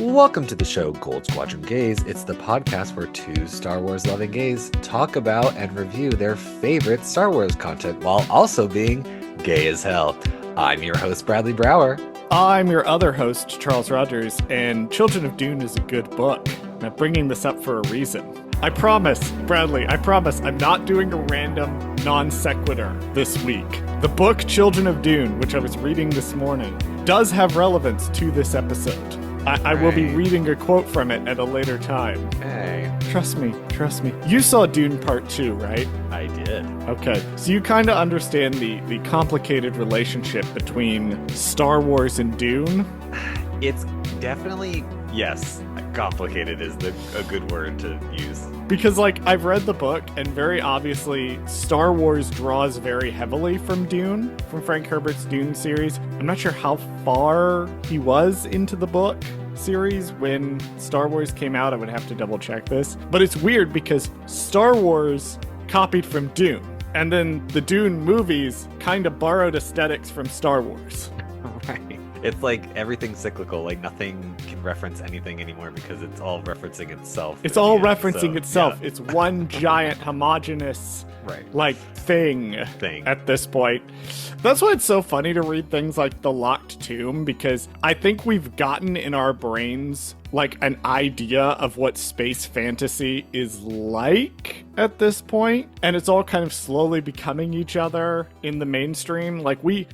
Welcome to the show Gold Squadron Gays. It's the podcast where two Star Wars loving gays talk about and review their favorite Star Wars content while also being gay as hell. I'm your host, Bradley Brower. I'm your other host, Charles Rogers, and Children of Dune is a good book. I'm bringing this up for a reason. I promise, Bradley, I'm not doing a random non sequitur this week. The book Children of Dune, which I was reading this morning, does have relevance to this episode. I will be reading a quote from it at a later time. Hey. Trust me. You saw Dune Part 2, right? I did. Okay, so you kind of understand the complicated relationship between Star Wars and Dune? It's definitely, yes, complicated is a good word to use. Because, I've read the book, and very obviously, Star Wars draws very heavily from Dune, from Frank Herbert's Dune series. I'm not sure how far he was into the book series when Star Wars came out. I would have to double check this. But it's weird because Star Wars copied from Dune, and then the Dune movies kind of borrowed aesthetics from Star Wars. Right. It's like everything's cyclical, like nothing can reference anything anymore because it's all referencing itself. It's all referencing itself. Yeah. It's one giant homogenous thing at this point. That's why it's so funny to read things like The Locked Tomb, because I think we've gotten in our brains an idea of what space fantasy is like at this point, and it's all kind of slowly becoming each other in the mainstream.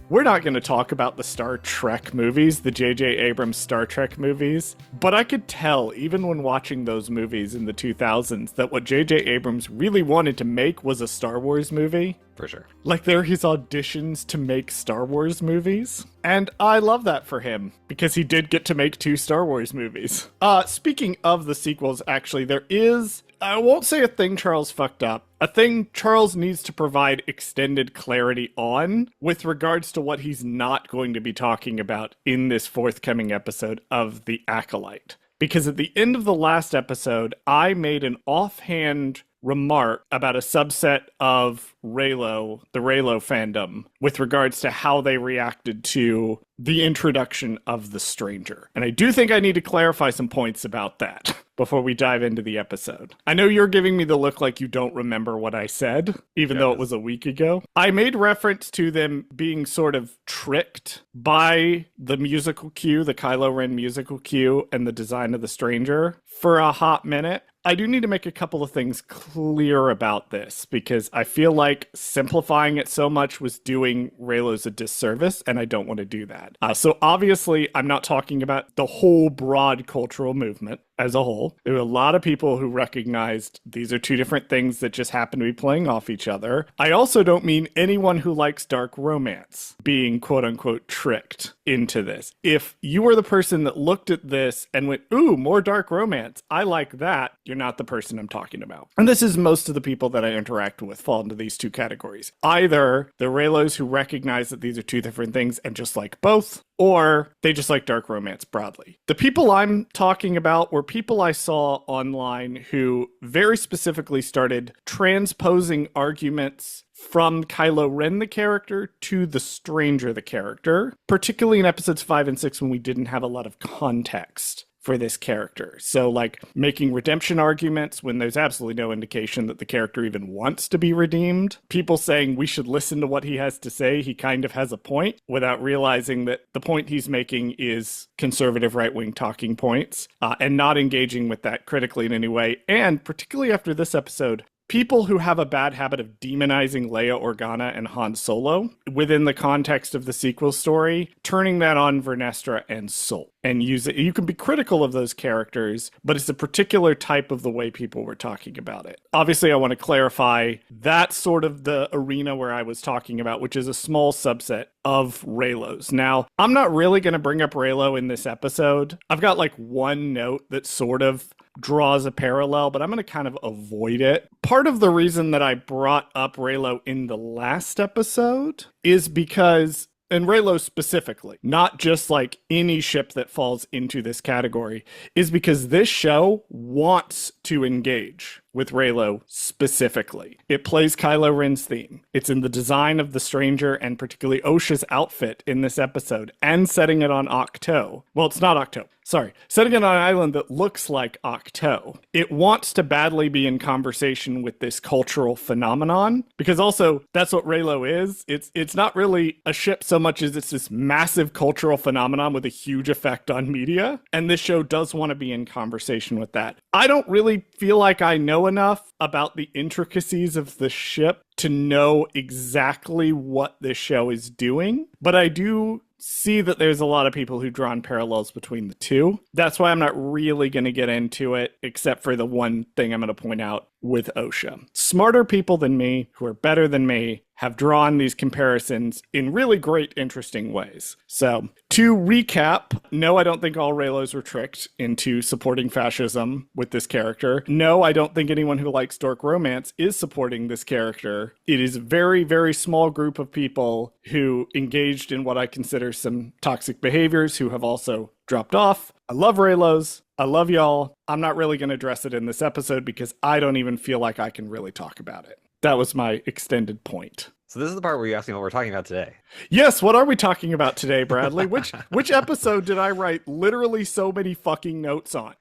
We're not going to talk about the Star Trek movies, the J.J. Abrams Star Trek movies, but I could tell, even when watching those movies in the 2000s, that what J.J. Abrams really wanted to make was a Star Wars movie. For sure. They're his auditions to make Star Wars movies. And I love that for him, because he did get to make 2 Star Wars movies. Speaking of the sequels, actually, there is, I won't say a thing Charles fucked up, a thing Charles needs to provide extended clarity on with regards to what he's not going to be talking about in this forthcoming episode of The Acolyte. Because at the end of the last episode, I made an offhand remark about a subset of Reylo, the Reylo fandom, with regards to how they reacted to the introduction of the stranger. And I do think I need to clarify some points about that before we dive into the episode. I know you're giving me the look like you don't remember what I said, even though it was a week ago. I made reference to them being sort of tricked by the musical cue, the Kylo Ren musical cue, and the design of the stranger for a hot minute. I do need to make a couple of things clear about this, because I feel like simplifying it so much was doing Reylos a disservice, and I don't want to do that. So obviously, I'm not talking about the whole broad cultural movement as a whole. There were a lot of people who recognized these are 2 different things that just happen to be playing off each other. I also don't mean anyone who likes dark romance being quote-unquote tricked into this. If you were the person that looked at this and went, ooh, more dark romance, I like that, you're not the person I'm talking about. And this is most of the people that I interact with fall into these 2 categories. Either the Reylos who recognize that these are 2 different things and just like both, or they just like dark romance broadly. The people I'm talking about were people I saw online who very specifically started transposing arguments from Kylo Ren the character to the stranger the character, particularly in episodes 5 and 6 when we didn't have a lot of context for this character. So making redemption arguments when there's absolutely no indication that the character even wants to be redeemed. People saying we should listen to what he has to say. He kind of has a point, without realizing that the point he's making is conservative right-wing talking points, and not engaging with that critically in any way. And particularly after this episode, people who have a bad habit of demonizing Leia Organa and Han Solo within the context of the sequel story, turning that on Vernestra and Sol. And use it. You can be critical of those characters, but it's a particular type of the way people were talking about it. Obviously, I want to clarify that's sort of the arena where I was talking about, which is a small subset of Reylos. Now, I'm not really going to bring up Reylo in this episode. I've got one note that sort of draws a parallel, but I'm going to kind of avoid it. Part of the reason that I brought up Reylo in the last episode is because, and Reylo specifically, not just any ship that falls into this category, is because this show wants to engage with Reylo specifically. It plays Kylo Ren's theme. It's in the design of the Stranger and particularly Osha's outfit in this episode and setting it on Octo. Well, it's not Octo. Sorry, setting it on an island that looks like Octo. It wants to badly be in conversation with this cultural phenomenon because also that's what Reylo is. It's not really a ship so much as it's this massive cultural phenomenon with a huge effect on media. And this show does want to be in conversation with that. I don't really feel like I know enough about the intricacies of the ship to know exactly what this show is doing, but I do see that there's a lot of people who draw on parallels between the two. That's why I'm not really going to get into it, except for the one thing I'm going to point out with Osha. Smarter people than me, who are better than me, have drawn these comparisons in really great, interesting ways. So, to recap, no, I don't think all Reylos were tricked into supporting fascism with this character. No, I don't think anyone who likes dork romance is supporting this character. It is a very, very small group of people who engaged in what I consider some toxic behaviors who have also dropped off. I love Reylos. I love y'all. I'm not really going to address it in this episode because I don't even feel like I can really talk about it. That was my extended point. So this is the part where you ask me what we're talking about today. Yes, what are we talking about today, Bradley? Which episode did I write literally so many fucking notes on?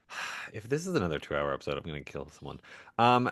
If this is another 2-hour episode, I'm going to kill someone.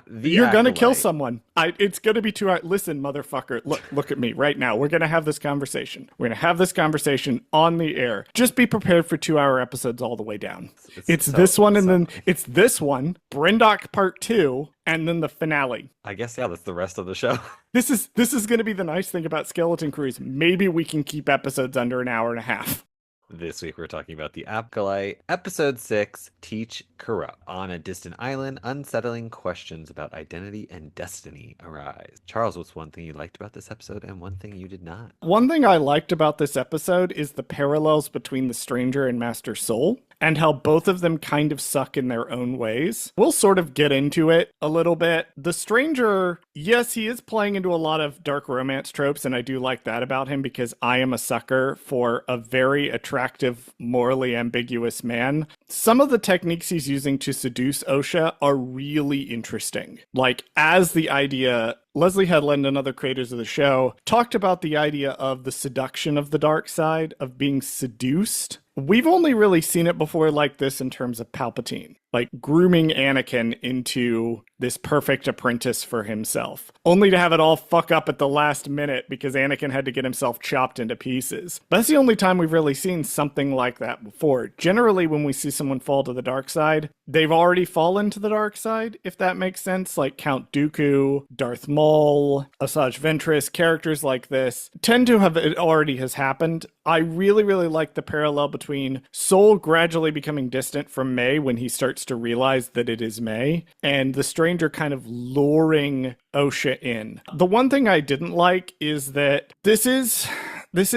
You're going to kill someone. It's going to be 2 hours. Listen, motherfucker, look at me right now. We're going to have this conversation. We're going to have this conversation on the air. Just be prepared for 2-hour episodes all the way down. It's this one, and then it's this one, Brindok Part 2, and then the finale. I guess, yeah, that's the rest of the show. This is going to be the nice thing about Skeleton Crews. Maybe we can keep episodes under an hour and a half. This week we're talking about the Acolyte, Episode 6, Teach Corrupt. On a distant island, unsettling questions about identity and destiny arise. Charles, what's one thing you liked about this episode and one thing you did not? One thing I liked about this episode is the parallels between the Stranger and Master Soul, and how both of them kind of suck in their own ways. We'll sort of get into it a little bit. The Stranger, yes, he is playing into a lot of dark romance tropes, and I do like that about him because I am a sucker for a very attractive, morally ambiguous man. Some of the techniques he's using to seduce Osha are really interesting. Like, as the idea... Leslie Headland and other creators of the show talked about the idea of the seduction of the dark side, of being seduced. We've only really seen it before like this in terms of Palpatine, like grooming Anakin into this perfect apprentice for himself, only to have it all fuck up at the last minute because Anakin had to get himself chopped into pieces. But that's the only time we've really seen something like that before. Generally, when we see someone fall to the dark side, they've already fallen to the dark side, if that makes sense, like Count Dooku, Darth Maul, Asajj Ventress, characters like this tend to have, it already has happened. I really, really like the parallel between Soul gradually becoming distant from May when he starts to realize that it is May, and the Stranger kind of luring Osha in. The one thing I didn't like is that this is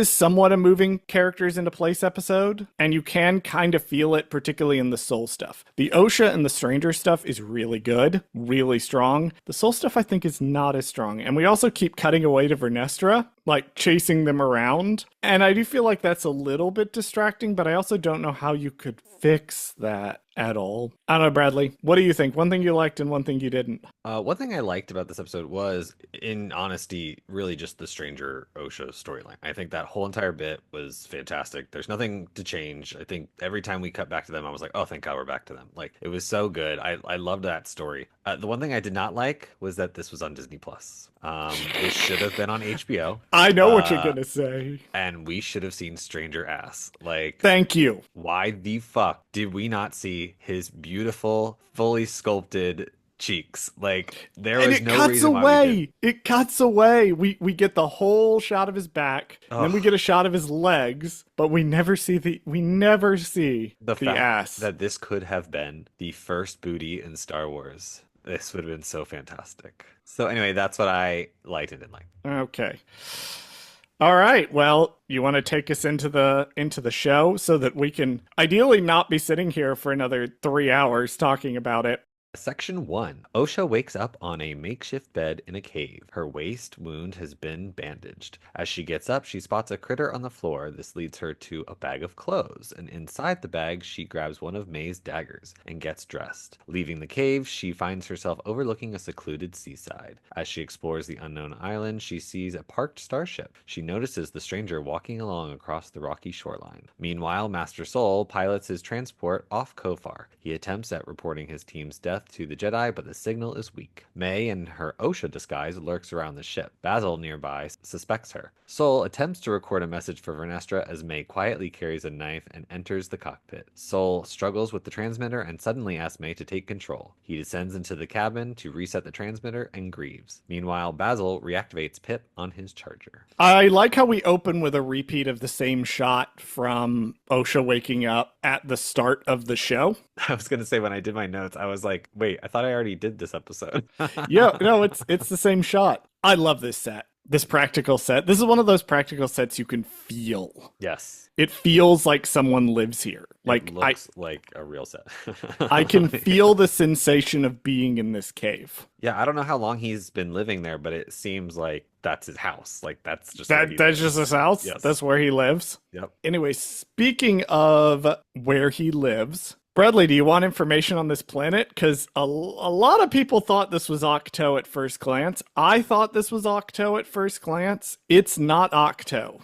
somewhat a moving characters into place episode, and you can kind of feel it, particularly in the Soul stuff. The Osha and the Stranger stuff is really good, really strong. The Soul stuff, I think, is not as strong. And we also keep cutting away to Vernestra, like chasing them around. And I do feel like that's a little bit distracting, but I also don't know how you could fix that at all. I don't know, Bradley, what do you think? One thing you liked and one thing you didn't. One thing I liked about this episode was, in honesty, really just the Stranger Osha storyline. I think that whole entire bit was fantastic. There's nothing to change. I think every time we cut back to them, I was like, oh, thank God we're back to them. Like, it was so good. I loved that story. The one thing I did not like was that this was on Disney Plus. It should have been on HBO. I know what you're gonna say. And we should have seen Stranger ass. Like, thank you. Why the fuck did we not see his beautiful, fully sculpted cheeks? Like, there was no reason why we did. It cuts away. We get the whole shot of his back, and then we get a shot of his legs, but we never see the fact ass. That this could have been the first booty in Star Wars. This would have been so fantastic. So anyway, that's what I liked and didn't like. Okay. All right. Well, you want to take us into the show so that we can ideally not be sitting here for another 3 hours talking about it. Section 1. Osha wakes up on a makeshift bed in a cave. Her waist wound has been bandaged. As she gets up, she spots a critter on the floor. This leads her to a bag of clothes, and inside the bag, she grabs one of May's daggers and gets dressed. Leaving the cave, she finds herself overlooking a secluded seaside. As she explores the unknown island, she sees a parked starship. She notices the stranger walking along across the rocky shoreline. Meanwhile, Master Soul pilots his transport off Kofar. He attempts at reporting his team's death to the Jedi, but the signal is weak. May, in her Osha disguise, lurks around the ship. Basil, nearby, suspects her. Soul attempts to record a message for Vernestra as May quietly carries a knife and enters the cockpit. Soul struggles with the transmitter and suddenly asks May to take control. He descends into the cabin to reset the transmitter and grieves. Meanwhile, Basil reactivates Pip on his charger. I like how we open with a repeat of the same shot from Osha waking up at the start of the show. I was going to say, when I did my notes, I was like, wait, I thought I already did this episode. Yeah, no, it's the same shot. I love this set. This practical set. This is one of those practical sets you can feel. Yes. It feels like someone lives here. Like it looks like a real set. I can feel the sensation of being in this cave. Yeah, I don't know how long he's been living there, but it seems like that's his house. Like that's just that's just his house. Yes. That's where he lives. Yep. Anyway, speaking of where he lives, Bradley, do you want information on this planet? Because a lot of people thought this was Octo at first glance. I thought this was Octo at first glance. It's not Octo.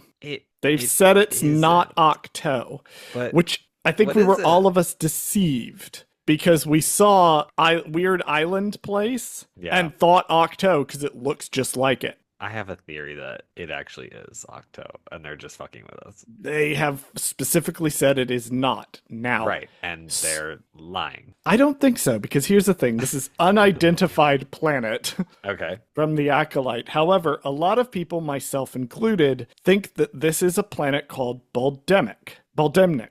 They've said it's not Octo, which I think we were all of us deceived because we saw Weird Island Place and thought Octo because it looks just like it. I have a theory that it actually is Octo, and they're just fucking with us. They have specifically said it is not now. Right, and they're lying. I don't think so, because here's the thing. This is unidentified planet from the Acolyte. However, a lot of people, myself included, think that this is a planet called Baldemnik,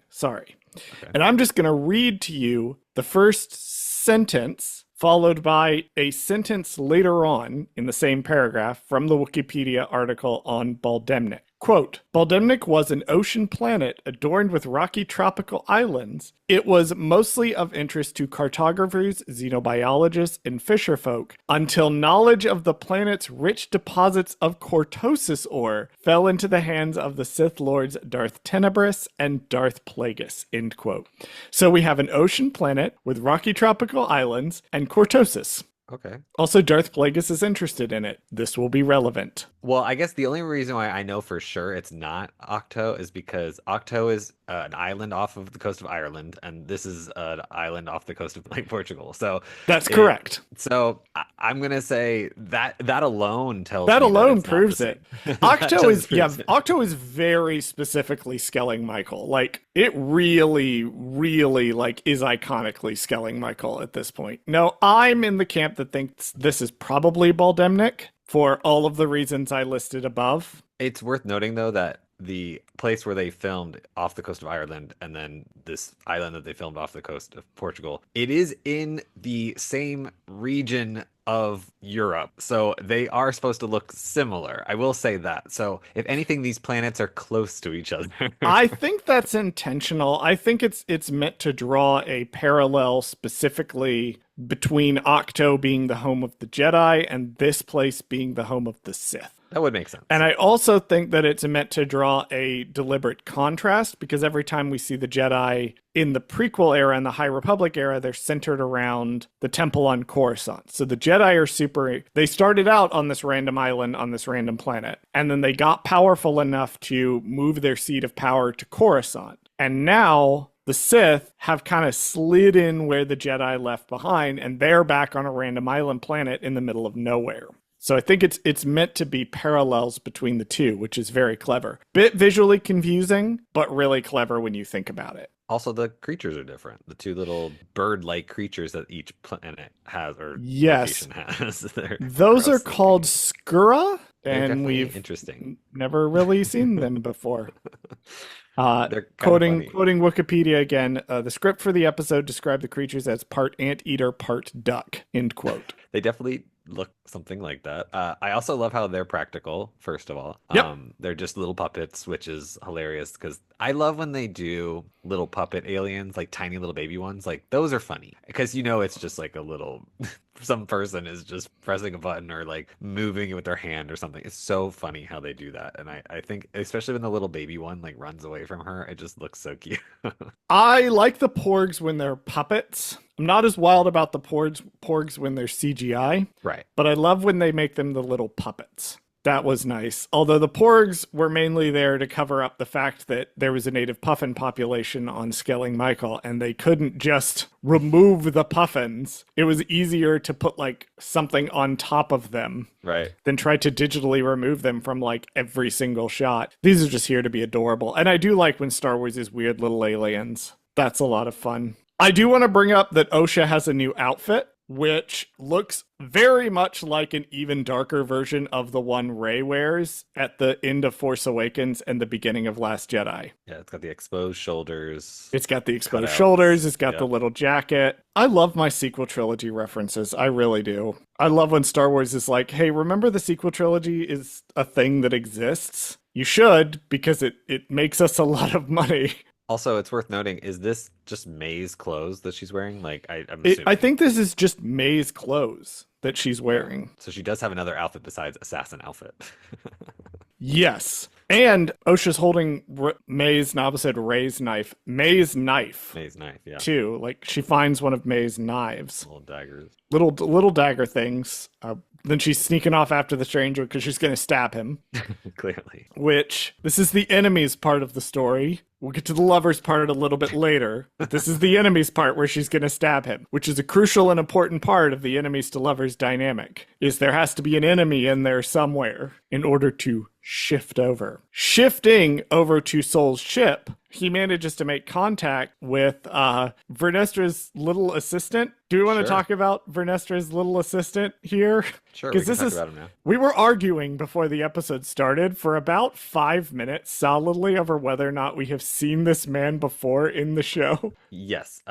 sorry. Okay. And I'm just going to read to you the first sentence followed by a sentence later on in the same paragraph from the Wikipedia article on Baldemnik. Quote, Baldemnik was an ocean planet adorned with rocky tropical islands. It was mostly of interest to cartographers, xenobiologists, and fisherfolk until knowledge of the planet's rich deposits of cortosis ore fell into the hands of the Sith Lords Darth Tenebris and Darth Plagueis, end quote. So we have an ocean planet with rocky tropical islands and cortosis. Okay. Also, Darth Plagueis is interested in it. This will be relevant. Well, I guess the only reason why I know for sure it's not Octo is because Octo is an island off of the coast of Ireland, and this is an island off the coast of Portugal. So that's correct. So I'm gonna say that alone tells that me alone that proves it. Octo is Octo is very specifically Skelling Michael. Like it really, really is iconically Skelling Michael at this point. No, I'm in the camp that thinks this is probably Baldemnik for all of the reasons I listed above. It's worth noting though that the place where they filmed off the coast of Ireland and then this island that they filmed off the coast of Portugal, it is in the same region of Europe. So they are supposed to look similar. I will say that. So if anything, these planets are close to each other. I think that's intentional. I think it's meant to draw a parallel specifically between Octo being the home of the Jedi and this place being the home of the Sith. That would make sense. And I also think that it's meant to draw a deliberate contrast because every time we see the Jedi in the prequel era and the High Republic era, they're centered around the temple on Coruscant. So the Jedi are they started out on this random island on this random planet, and then they got powerful enough to move their seat of power to Coruscant. And now the Sith have kind of slid in where the Jedi left behind, and they're back on a random island planet in the middle of nowhere. So I think it's meant to be parallels between the two, which is very clever. Bit visually confusing, but really clever when you think about it. Also, the creatures are different. The two little bird-like creatures that each planet has or yes. location has. Those are called Skura, and we've interesting. Never really seen them before. Quoting Wikipedia again, the script for the episode described the creatures as part anteater, part duck, end quote. They definitely look something like that. I also love how they're practical, first of all. Yep. They're just little puppets, which is hilarious because I love when they do little puppet aliens, like tiny little baby ones. Like those are funny because it's just like a little some person is just pressing a button or like moving it with their hand or something. It's so funny how they do that. And I think especially when the little baby one like runs away from her, it just looks so cute. I like the porgs when they're puppets. I'm not as wild about the porgs when they're CGI, Right. but I love when they make them the little puppets. That was nice. Although the porgs were mainly there to cover up the fact that there was a native puffin population on Skelling Michael, and they couldn't just remove the puffins. It was easier to put like something on top of them Right. than try to digitally remove them from like every single shot. These are just here to be adorable. And I do like when Star Wars is weird little aliens. That's a lot of fun. I do want to bring up that Osha has a new outfit, which looks very much like an even darker version of the one Rey wears at the end of Force Awakens and the beginning of Last Jedi. Yeah, it's got the exposed shoulders. It's got the exposed Cutouts. shoulders. It's got Yep. the little jacket. I love my sequel trilogy references. I really do. I love when Star Wars is like, hey, remember the sequel trilogy is a thing that exists? You should, because it makes us a lot of money. Also, it's worth noting, is this just May's clothes that she's wearing? Like, I'm assuming. I think this is just May's clothes that she's wearing. So she does have another outfit besides assassin outfit. Yes. And Osha's holding May's, Naba said Rey's knife. May's knife, May's knife, yeah. too. Like, she finds one of May's knives. Little daggers. Little dagger things. Then she's sneaking off after the stranger because she's going to stab him. Clearly. Which, this is the enemy's part of the story. We'll get to the lover's part a little bit later. But this is the enemy's part where she's going to stab him, which is a crucial and important part of the enemies to lovers dynamic, is there has to be an enemy in there somewhere in order to shift over. Shifting over to Soul's ship, he manages to make contact with Vernestra's little assistant. Do we want to Sure. talk about Vernestra's little assistant here? Sure, we can this talk is about him now. we were arguing before the episode started for about 5 minutes solidly over whether or not we have seen this man before in the show. Yes,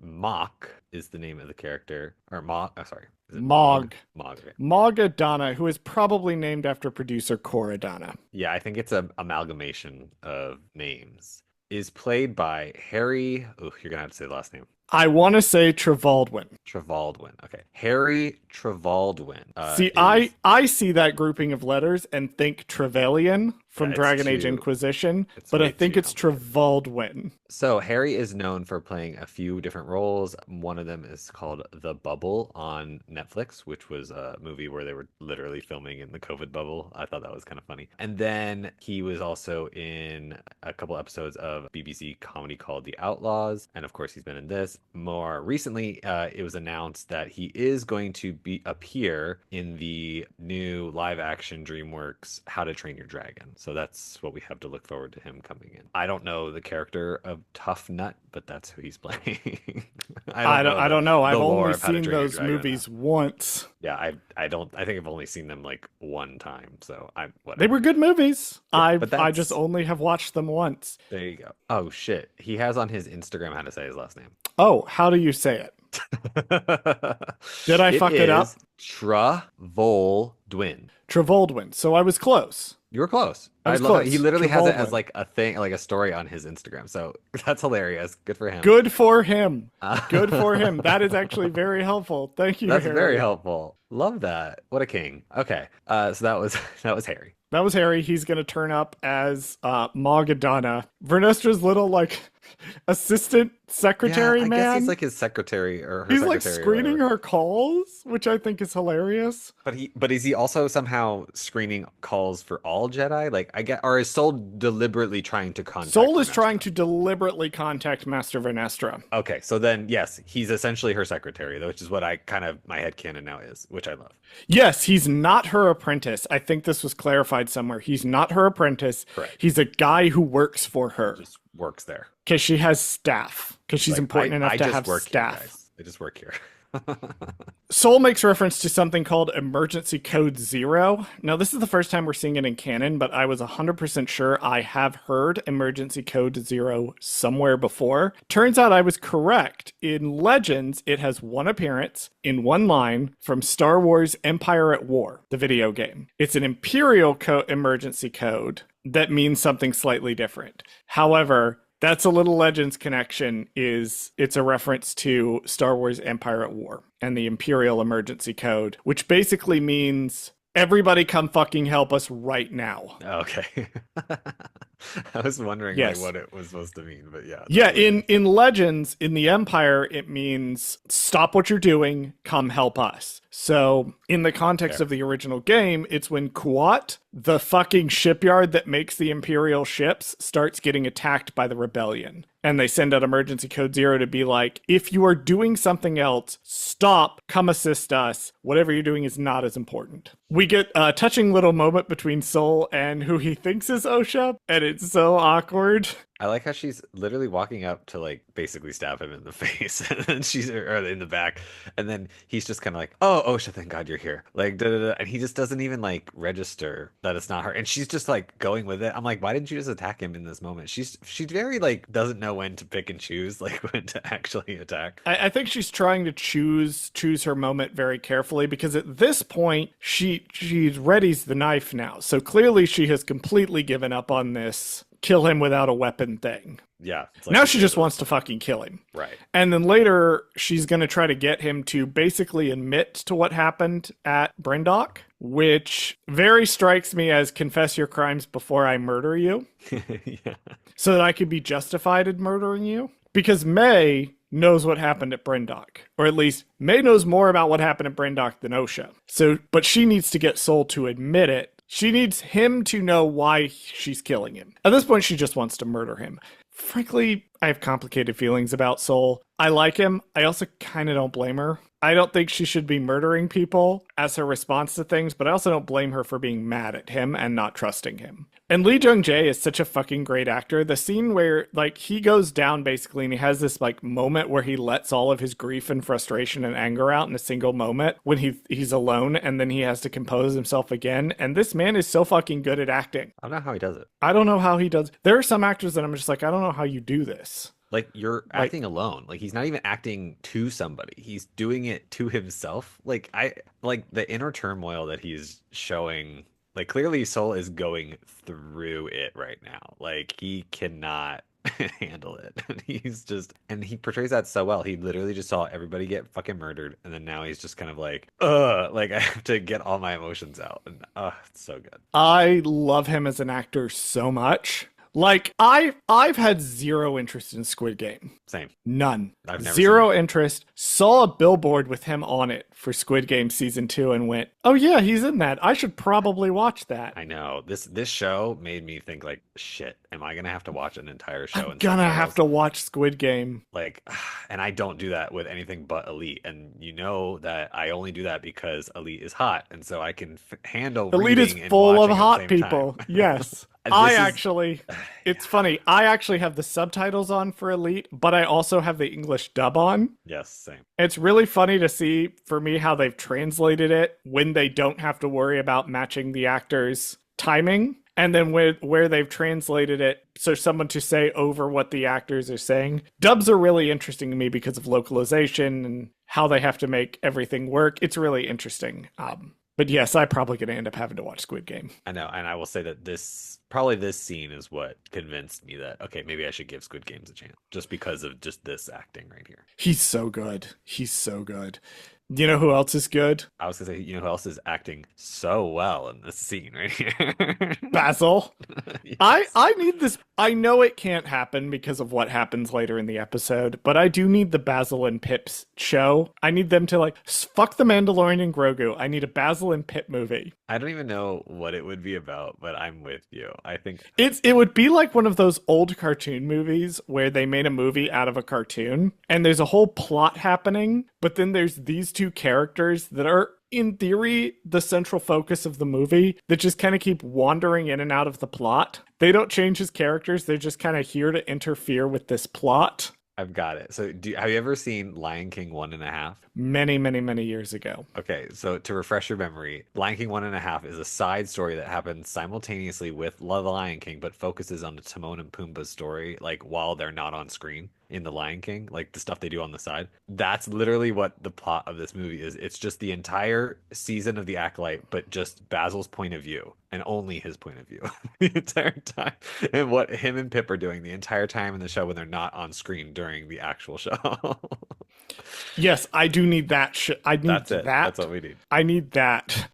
Mock is the name of the character. Or Mog, sorry. Is it Mog. Mog, okay. Mog Adana, who is probably named after producer Koradana. Yeah, I think it's an amalgamation of names. Is played by Harry. Oh, you're gonna have to say the last name. I want to say Trevaldwin. Trevaldwin. Okay, Harry Trevaldwin. See, is- I see that grouping of letters and think Trevelyan from Yeah, it's Dragon Age too- Inquisition, it's but I way think too it's Trevaldwin. So Harry is known for playing a few different roles. One of them is called The Bubble on Netflix, which was a movie where they were literally filming in the COVID bubble. I thought that was kind of funny. And then he was also in a couple episodes of BBC comedy called The Outlaws, and of course he's been in this. More recently, it was announced that he is going to appear in the new live-action DreamWorks How to Train Your Dragon. So that's what we have to look forward to him coming in. I don't know the character of Tough Nut, but that's who he's playing. I don't know. I've lore only of How to seen Train Your those Dragon movies once. Yeah, I think I've only seen them like one time, so whatever. They were good movies. Yeah, but I just that's- only have watched them once. There you go. Oh shit, he has on his Instagram how to say his last name. Oh, how do you say it? Did I fuck it up? Trevaldwin. Trevaldwin. So I was close. You were close. I was love it. close. He literally has it Trevaldwin. as like a thing, like a story on his Instagram. So that's hilarious. Good for him. Good for him. Good for him. That is actually very helpful. Thank you, That's Harry. very helpful. Love that. What a king. Okay. So that was Harry. That was Harry. He's going to turn up as Mogadana, Vernestra's little, like, assistant secretary I man. guess he's like his secretary or her He's secretary. like screening or whatever. her calls, which I think is hilarious. But is he also somehow screening calls for all Jedi? Like or is Soul deliberately trying to contact? Soul is Vernestra? trying to deliberately contact Master Vernestra. Okay, so then yes, he's essentially her secretary, which is what my headcanon now is, which I love. Yes, he's not her apprentice. I think this was clarified somewhere. He's not her apprentice. Correct. He's a guy who works for her Just works there. because she has staff. Because she's Like, important enough I to just have work staff. Here, guys. I just work here. Soul makes reference to something called Emergency Code Zero. Now, this is the first time we're seeing it in canon, but I was 100% sure I have heard Emergency Code Zero somewhere before. Turns out I was correct. In Legends, it has one appearance in one line from Star Wars Empire at War, the video game. It's an Imperial emergency code that means something slightly different. However, that's a little Legends connection. It's a reference to Star Wars Empire at War and the Imperial Emergency Code, which basically means everybody come fucking help us right now. Okay. I was wondering Yes. like what it was supposed to mean, but yeah. Yeah, in Legends, in the Empire, it means stop what you're doing, come help us. So, in the context of the original game, it's when Kuat, the fucking shipyard that makes the Imperial ships, starts getting attacked by the rebellion. And they send out Emergency Code Zero to be like, if you are doing something else, stop, come assist us. Whatever you're doing is not as important. We get a touching little moment between Soul and who he thinks is Osha, and it's so awkward. I like how she's literally walking up to like basically stab him in the face, and then she's or in the back, and then he's just kind of like, "Oh, Osha, thank God you're here!" Like, da, da, da. And he just doesn't even like register that it's not her, and she's just like going with it. I'm like, why didn't you just attack him in this moment? She very like doesn't know when to pick and choose, like when to actually attack. I think she's trying to choose her moment very carefully because at this point she readies the knife now, so clearly she has completely given up on this kill him without a weapon thing. Yeah. It's Now she just wants to fucking kill him. Right. And then later, she's going to try to get him to basically admit to what happened at Bryndock, which very strikes me as confess your crimes before I murder you. Yeah. So that I could be justified in murdering you. Because May knows what happened at Bryndock. Or at least, May knows more about what happened at Bryndock than Osha. But she needs to get Soul to admit it. She needs him to know why she's killing him. At this point, she just wants to murder him. Frankly, I have complicated feelings about Soul. I like him. I also kind of don't blame her. I don't think she should be murdering people as her response to things, but I also don't blame her for being mad at him and not trusting him. And Lee Jung-jae is such a fucking great actor. The scene where, like, he goes down, basically, and he has this, like, moment where he lets all of his grief and frustration and anger out in a single moment when he's alone, and then he has to compose himself again. And this man is so fucking good at acting. I don't know how he does it. I don't know how he does. There are some actors that I'm just like, I don't know how you do this. Like, you're acting alone. Like, he's not even acting to somebody. He's doing it to himself. Like, the inner turmoil that he's showing, like, clearly Soul is going through it right now. Like, he cannot handle it. And he portrays that so well. He literally just saw everybody get fucking murdered, and then now he's just kind of like, like, I have to get all my emotions out. And, it's so good. I love him as an actor so much. Like, I've had zero interest in Squid Game. Same. None. I've never Zero interest. Saw a billboard with him on it for Squid Game Season 2 and went, oh yeah, he's in that. I should probably watch that. I know. This show made me think, like, shit, am I going to have to watch an entire show? I'm gonna have to watch Squid Game. Like, and I don't do that with anything but Elite. And you know that I only do that because Elite is hot. And so I can handle Elite is full of hot people. Yes. It's funny. I actually have the subtitles on for Elite, but I also have the English dub on. Yes, same. It's really funny to see, for me, how they've translated it when they don't have to worry about matching the actors' timing. And then where they've translated it so someone to say over what the actors are saying. Dubs are really interesting to me because of localization and how they have to make everything work. It's really interesting. But yes, I'm probably going to end up having to watch Squid Game. I know, and I will say that this scene is what convinced me that, okay, maybe I should give Squid Games a chance, just because of just this acting right here. He's so good. He's so good. Do you know who else is good? I was going to say, you know who else is acting so well in this scene right here? Basil. Yes. I need this. I know it can't happen because of what happens later in the episode, but I do need the Basil and Pip's show. I need them to, like, fuck the Mandalorian and Grogu. I need a Basil and Pip movie. I don't even know what it would be about, but I'm with you. I think it would be like one of those old cartoon movies where they made a movie out of a cartoon and there's a whole plot happening, but then there's these two characters that are, in theory, the central focus of the movie that just kind of keep wandering in and out of the plot. They don't change his characters. They're just kind of here to interfere with this plot. I've got it. So, have you ever seen Lion King 1.5? Many, many, many years ago. Okay, so to refresh your memory, Lion King 1.5 is a side story that happens simultaneously with The Lion King, but focuses on the Timon and Pumbaa's story, like while they're not on screen in The Lion King, like the stuff they do on the side. That's literally what the plot of this movie is. It's just the entire season of The Acolyte, but just Basil's point of view and only his point of view the entire time. And what him and Pip are doing the entire time in the show when they're not on screen during the actual show. Yes, I do need that. I need That's it. that. That's what we need. I need that.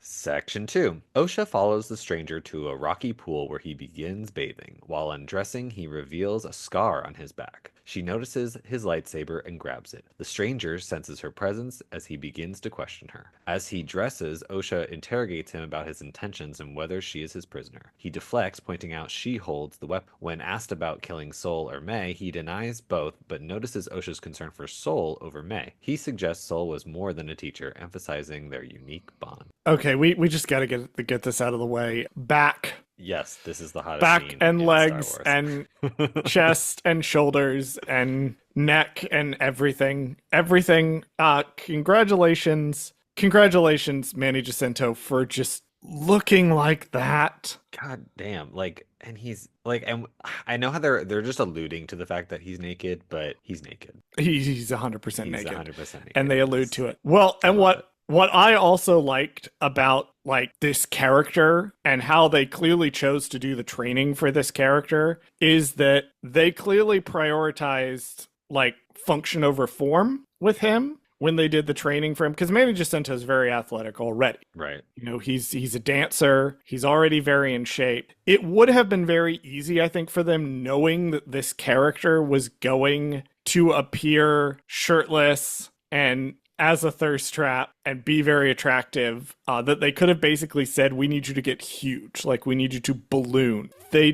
Section 2. Osha follows the stranger to a rocky pool where he begins bathing. While undressing, he reveals a scar on his back. She notices his lightsaber and grabs it. The stranger senses her presence as he begins to question her. As he dresses, Osha interrogates him about his intentions and whether she is his prisoner. He deflects, pointing out she holds the weapon. When asked about killing Sol or May, he denies both, but notices Osha's concern for Sol over May. He suggests Sol was more than a teacher, emphasizing their unique bond. Okay, we just got to get this out of the way. Back. Yes, this is the hottest Back scene and in legs Star and chest and shoulders and neck and everything. Everything. Congratulations, Manny Jacinto, for just looking like that. God damn, like, and he's like, and I know how they're just alluding to the fact that he's naked, but he's naked. He's 100% He's naked. 100% naked. And they allude to it. Well, and what I also liked about like this character and how they clearly chose to do the training for this character is that they clearly prioritized like function over form with him when they did the training for him, because Manny Jacinto is very athletic already. Right. You know, he's a dancer. He's already very in shape. It would have been very easy, I think, for them, knowing that this character was going to appear shirtless and as a thirst trap and be very attractive, that they could have basically said, we need you to get huge. Like, we need you to balloon.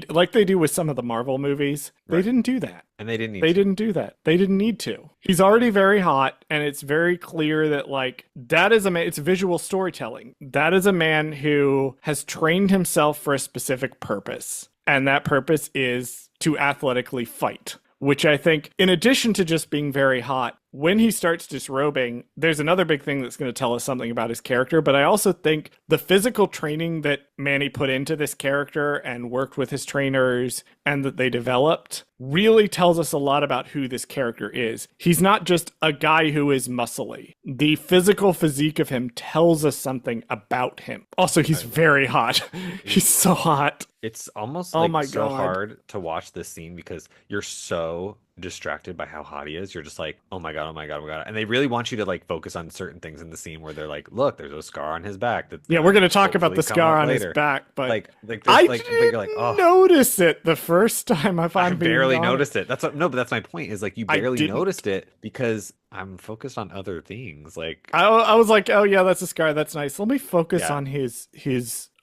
Like they do with some of the Marvel movies. They didn't do that. And they didn't need They didn't do that. They didn't need to. He's already very hot, and it's very clear that, like, that is a man, it's visual storytelling. That is a man who has trained himself for a specific purpose. And that purpose is to athletically fight. Which I think, in addition to just being very hot, when he starts disrobing, there's another big thing that's going to tell us something about his character. But I also think the physical training that Manny put into this character and worked with his trainers and that they developed really tells us a lot about who this character is. He's not just a guy who is muscly. The physical physique of him tells us something about him. Also, he's very hot. He's so hot. It's almost Oh like my so God. hard to watch this scene because you're so distracted by how hot he is. You're just like, oh my God, oh my God, oh my God. And they really want you to like focus on certain things in the scene where they're like, look, there's a scar on his back. That's Yeah, we're going to talk about hopefully the come scar out on later. his back, but like I there's didn't you're like, oh, notice it the first time. If I I'm being barely honest. noticed it. That's what, no, but that's my point is like you I barely didn't. noticed it because I'm focused on other things. Like I was like, oh yeah, that's a scar. That's nice. Let me focus Yeah. on his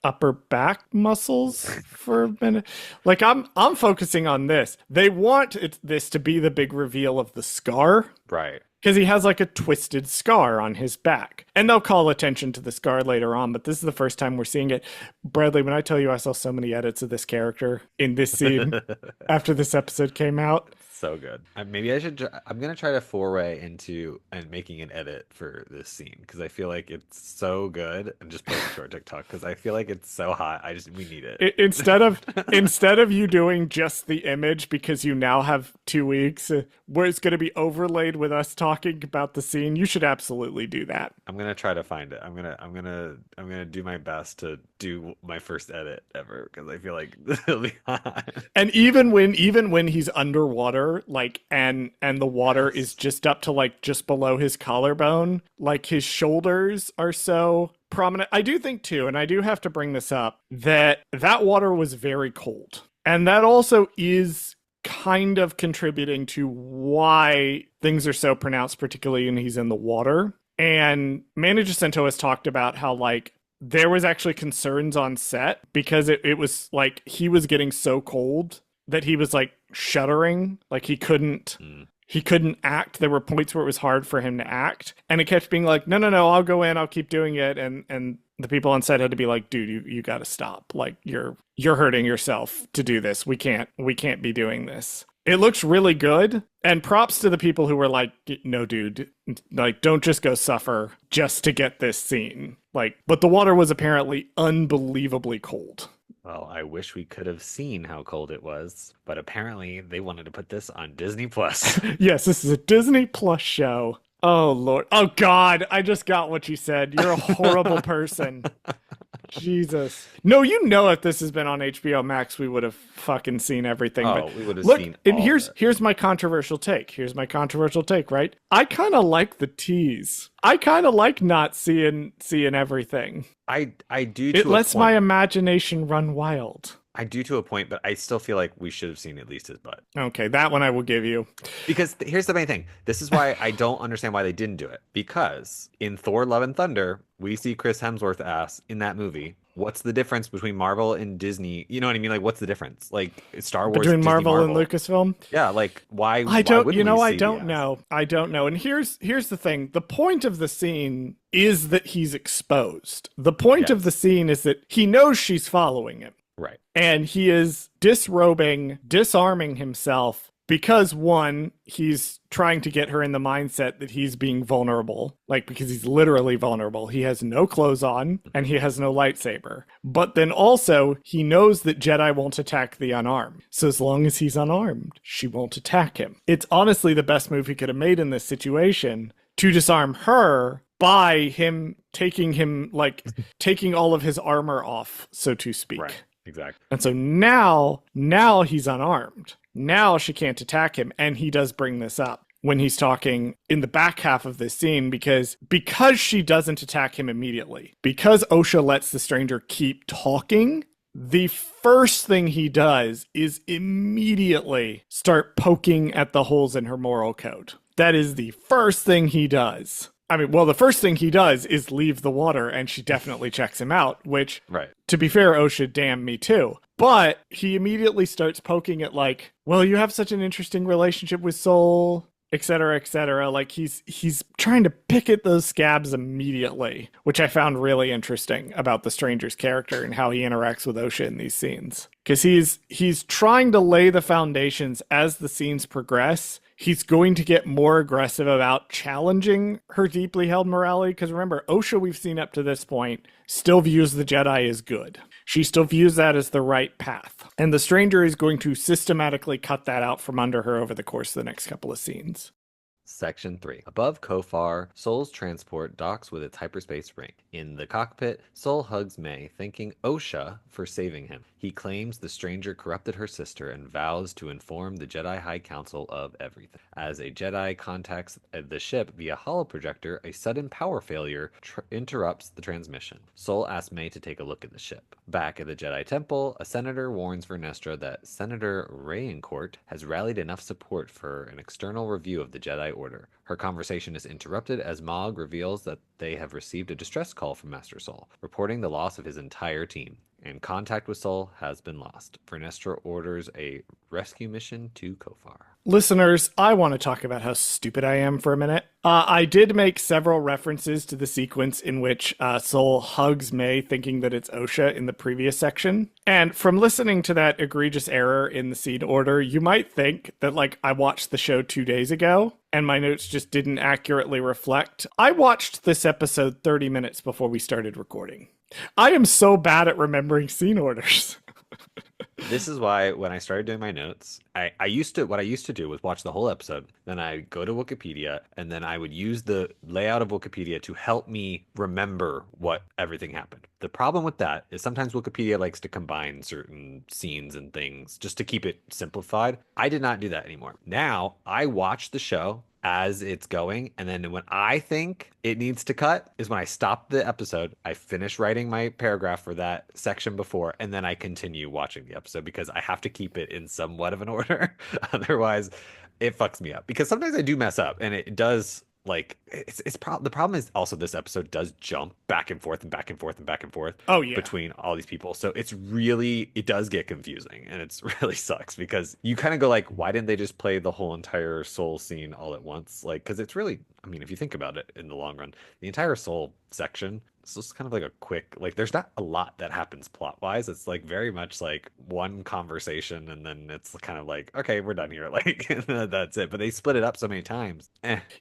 upper back muscles for a minute. Like I'm focusing on this. They want this to be the big reveal of the scar. right. Because he has like a twisted scar on his back. And they'll call attention to the scar later on, but this is the first time we're seeing it. Bradley, when I tell you I saw so many edits of this character in this scene after this episode came out. So good. Maybe I should. I'm gonna try to foray into and making an edit for this scene because I feel like it's so good. And just put it to our TikTok because I feel like it's so hot. We need it. Instead of you doing just the image because you now have 2 weeks where it's going to be overlaid with us talking about the scene, you should absolutely do that. I'm gonna try to find it. I'm gonna do my best to do my first edit ever because I feel like it'll be hot. And even when he's underwater, like and the water is just up to like just below his collarbone, like his shoulders are so prominent. I do think too, and I do have to bring this up, that water was very cold. And that also is kind of contributing to why things are so pronounced, particularly when he's in the water. And Manny Jacinto has talked about how like there was actually concerns on set because it was like he was getting so cold that he was like shuddering, like he couldn't act. There were points where it was hard for him to act, and it kept being like, no, I'll go in, I'll keep doing it, and the people on set had to be like, dude, you got to stop. Like you're hurting yourself to do this. We can't be doing this. It looks really good. And props to the people who were like, no, dude, like, don't just go suffer just to get this scene. Like, but the water was apparently unbelievably cold. Well, I wish we could have seen how cold it was, but apparently they wanted to put this on Disney Plus. Yes, this is a Disney Plus show. Oh, Lord. Oh, God. I just got what you said. You're a horrible person. Jesus. No, you know if this has been on HBO Max, we would have fucking seen everything. Oh, But we would have look, seen and all of it. here's my controversial take. Here's my controversial take, right? I kind of like the tease. I kind of like not seeing everything. I do It to a lets my point. imagination run wild. I do to a point, but I still feel like we should have seen at least his butt. Okay, that one I will give you. Because here's the main thing. This is why I don't understand why they didn't do it. Because in Thor: Love and Thunder, we see Chris Hemsworth ass in that movie. What's the difference between Marvel and Disney? You know what I mean? Like, what's the difference? Like, Star Wars, Between Disney, Marvel and Marvel. Lucasfilm? Yeah, like why? I Why don't, wouldn't we I see the don't ass? know. I don't know. And here's the thing. The point of the scene is that he's exposed. The point of the Yes, scene is that he knows she's following him. right. And he is disrobing, disarming himself because one, he's trying to get her in the mindset that he's being vulnerable, like because he's literally vulnerable. He has no clothes on and he has no lightsaber. But then also, he knows that Jedi won't attack the unarmed. So as long as he's unarmed, she won't attack him. It's honestly the best move he could have made in this situation to disarm her by him taking all of his armor off, so to speak. Right. Exactly. And so now he's unarmed. Now she can't attack him. And he does bring this up when he's talking in the back half of this scene because she doesn't attack him immediately, because Osha lets the stranger keep talking, the first thing he does is immediately start poking at the holes in her moral code. That is the first thing he does. I mean, well, the first thing he does is leave the water, and she definitely checks him out, which, Right. to be fair, Osha, damn me too. But he immediately starts poking at like, well, you have such an interesting relationship with Soul, et cetera, et cetera. Like he's trying to pick at those scabs immediately, which I found really interesting about the stranger's character and how he interacts with Osha in these scenes. Because he's trying to lay the foundations as the scenes progress. He's going to get more aggressive about challenging her deeply held morality. Because remember, Osha, we've seen up to this point, still views the Jedi as good. She still views that as the right path. And the stranger is going to systematically cut that out from under her over the course of the next couple of scenes. Section 3. Above Kofar, Sol's transport docks with its hyperspace ring. In the cockpit, Sol hugs May, thanking Osha for saving him. He claims the stranger corrupted her sister and vows to inform the Jedi High Council of everything. As a Jedi contacts the ship via holoprojector, a sudden power failure interrupts the transmission. Sol asks May to take a look at the ship. Back at the Jedi Temple, a senator warns Vernestra that Senator Rayencourt has rallied enough support for an external review of the Jedi Order. Her conversation is interrupted as Mog reveals that they have received a distress call from Master Sol, reporting the loss of his entire team, and contact with Sol has been lost. Vernestra orders a rescue mission to Kofar. Listeners, I want to talk about how stupid I am for a minute. I did make several references to the sequence in which Sol hugs May thinking that it's Osha in the previous section. And from listening to that egregious error in the scene order, you might think that like I watched the show 2 days ago and my notes just didn't accurately reflect. I watched this episode 30 minutes before we started recording. I am so bad at remembering scene orders. This is why when I started doing my notes, I used to do was watch the whole episode, then I go to Wikipedia, and then I would use the layout of Wikipedia to help me remember what everything happened. The problem with that is sometimes Wikipedia likes to combine certain scenes and things just to keep it simplified. I did not do that anymore. Now I watch the show as it's going, and then when I think it needs to cut is when I stop the episode, I finish writing my paragraph for that section before, and then I continue watching the episode because I have to keep it in somewhat of an order. Otherwise it fucks me up, because sometimes I do mess up, and it does, like, the problem is also this episode does jump back and forth and back and forth and back and forth Oh, yeah. between all these people. So it does get confusing, and it's really sucks because you kind of go like, why didn't they just play the whole entire Soul scene all at once? Like, because it's really, I mean, if you think about it in the long run, the entire Soul section So it's kind of like a quick, like there's not a lot that happens plot wise. It's like very much like one conversation and then it's kind of like, okay, we're done here. Like that's it. But they split it up so many times.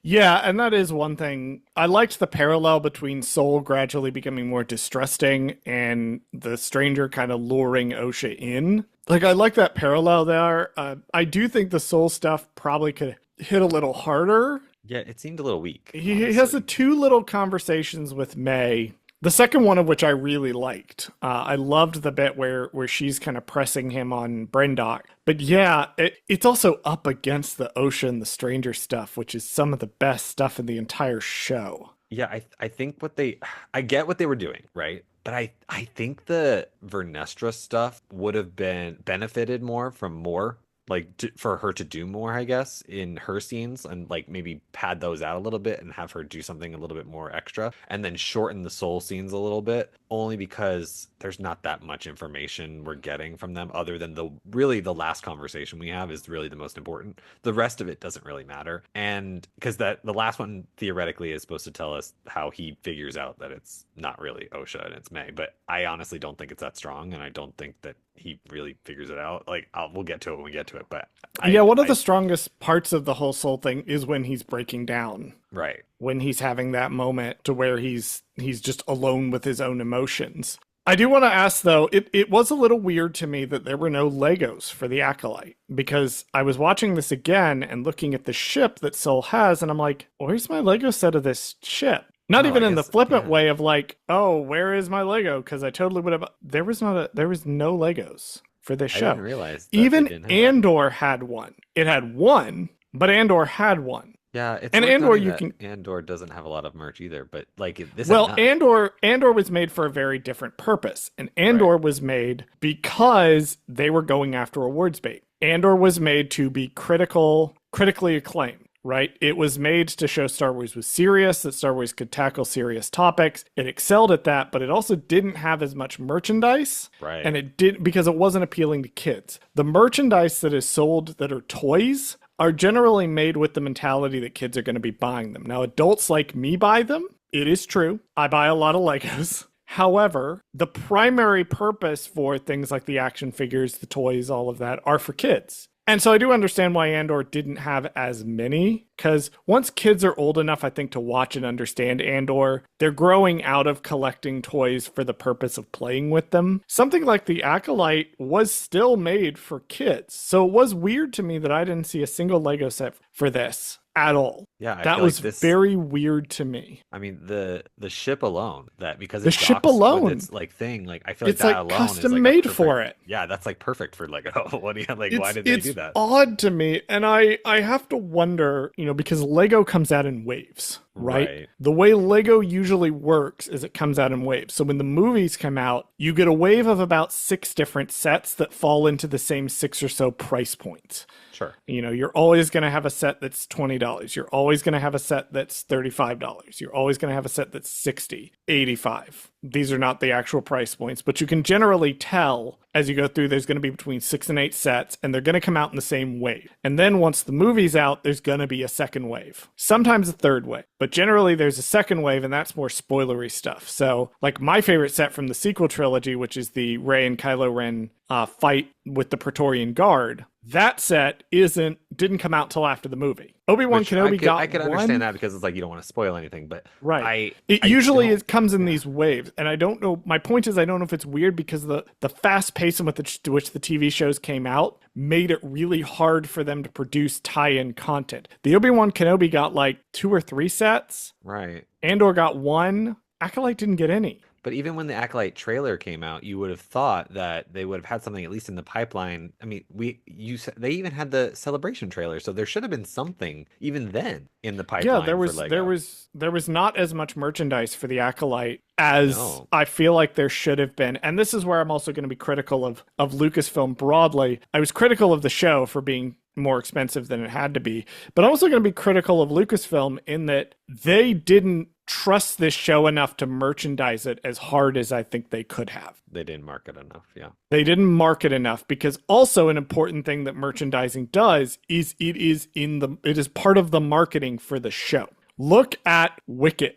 Yeah, and that is one thing. I liked the parallel between Soul gradually becoming more distrusting and the stranger kind of luring Osha in. Like, I like that parallel there. I do think the Soul stuff probably could hit a little harder. Yeah, it seemed a little weak, He has the honestly. two little conversations with May. The second one of which I really liked. I loved the bit where she's kind of pressing him on Brendock. But yeah, it's also up against the ocean, the stranger stuff, which is some of the best stuff in the entire show. Yeah, I think I get what they were doing, right? But I think the Vernestra stuff would have been benefited more from more like for her to do more, I guess, in her scenes and like maybe pad those out a little bit and have her do something a little bit more extra and then shorten the soul scenes a little bit only because there's not that much information we're getting from them other than the last conversation we have is really the most important. The rest of it doesn't really matter. And because that the last one theoretically is supposed to tell us how he figures out that it's not really Osha and it's May, but I honestly don't think it's that strong and I don't think that he really figures it out. Like we'll get to it when we get to it, but Yeah, one of the strongest parts of the whole Soul thing is when he's breaking down. right. When he's having that moment to where he's just alone with his own emotions. I do want to ask though, it was a little weird to me that there were no Legos for the Acolyte because I was watching this again and looking at the ship that Soul has and I'm like, where's my Lego set of this ship? Not Oh, even I in the guess flippant yeah. way of like, oh, where is my Lego? Because I totally would have. There was no Legos for this I didn't show. realize that they Even didn't have that. Andor had one. It had one, but Andor had one. Yeah, it's And worth Andor, noting you that can. Andor doesn't have a lot of merch either, but like this had Well, none. Andor was made for a very different purpose, and Right. Andor was made because they were going after awards bait. Andor was made to be critically acclaimed. Right? It was made to show Star Wars was serious, that Star Wars could tackle serious topics. It excelled at that, but it also didn't have as much merchandise. And Right. it did because it wasn't appealing to kids. The merchandise that is sold that are toys are generally made with the mentality that kids are going to be buying them. Now, adults like me buy them. It is true. I buy a lot of Legos. However, the primary purpose for things like the action figures, the toys, all of that are for kids. And so I do understand why Andor didn't have as many, because once kids are old enough, I think, to watch and understand Andor, they're growing out of collecting toys for the purpose of playing with them. Something like the Acolyte was still made for kids. So it was weird to me that I didn't see a single Lego set for this at all. Yeah, I That feel like was this very weird to me. I mean the ship alone that because The it ship docks with alone, its like thing like I feel like it's that like alone is custom like a made for perfect it. yeah that's like perfect for Lego. What do you like? Why it's did they do it's that? odd to me, and I have to wonder, because Lego comes out in waves, right? Right. The way Lego usually works is it comes out in waves. So when the movies come out, you get a wave of about 6 different sets that fall into the same 6 or so price points. Sure. You're always going to have a set that's $20. You're always going to have a set that's $35. You're always going to have a set that's $60, $85. These are not the actual price points, but you can generally tell as you go through there's going to be between 6 and 8 sets, and they're going to come out in the same wave. And then once the movie's out, there's going to be a second wave. Sometimes a third wave, but generally there's a second wave, and that's more spoilery stuff. So, like my favorite set from the sequel trilogy, which is the Rey and Kylo Ren fight with the Praetorian Guard, that set didn't come out till after the movie. Obi-Wan Which Kenobi got I could one. understand that because it's like you don't want to spoil anything, but Right. I Usually don't it comes in these waves. And I don't know. My point is, I don't know if it's weird because the fast pace in which the TV shows came out made it really hard for them to produce tie-in content. The Obi-Wan Kenobi got like 2 or 3 sets. right. Andor got 1. Acolyte didn't get any. But even when the Acolyte trailer came out, you would have thought that they would have had something at least in the pipeline. I mean, they even had the Celebration trailer, so there should have been something even then in the Yeah, pipeline there for was Lego. there was not as much merchandise for the Acolyte as No. I feel like there should have been. And this is where I'm also going to be critical of Lucasfilm broadly. I was critical of the show for being more expensive than it had to be, but I'm also going to be critical of Lucasfilm in that they didn't trust this show enough to merchandise it as hard as I think they could have. They didn't market enough. Yeah. They didn't market enough because also an important thing that merchandising does is it is part of the marketing for the show. Look at Wicked.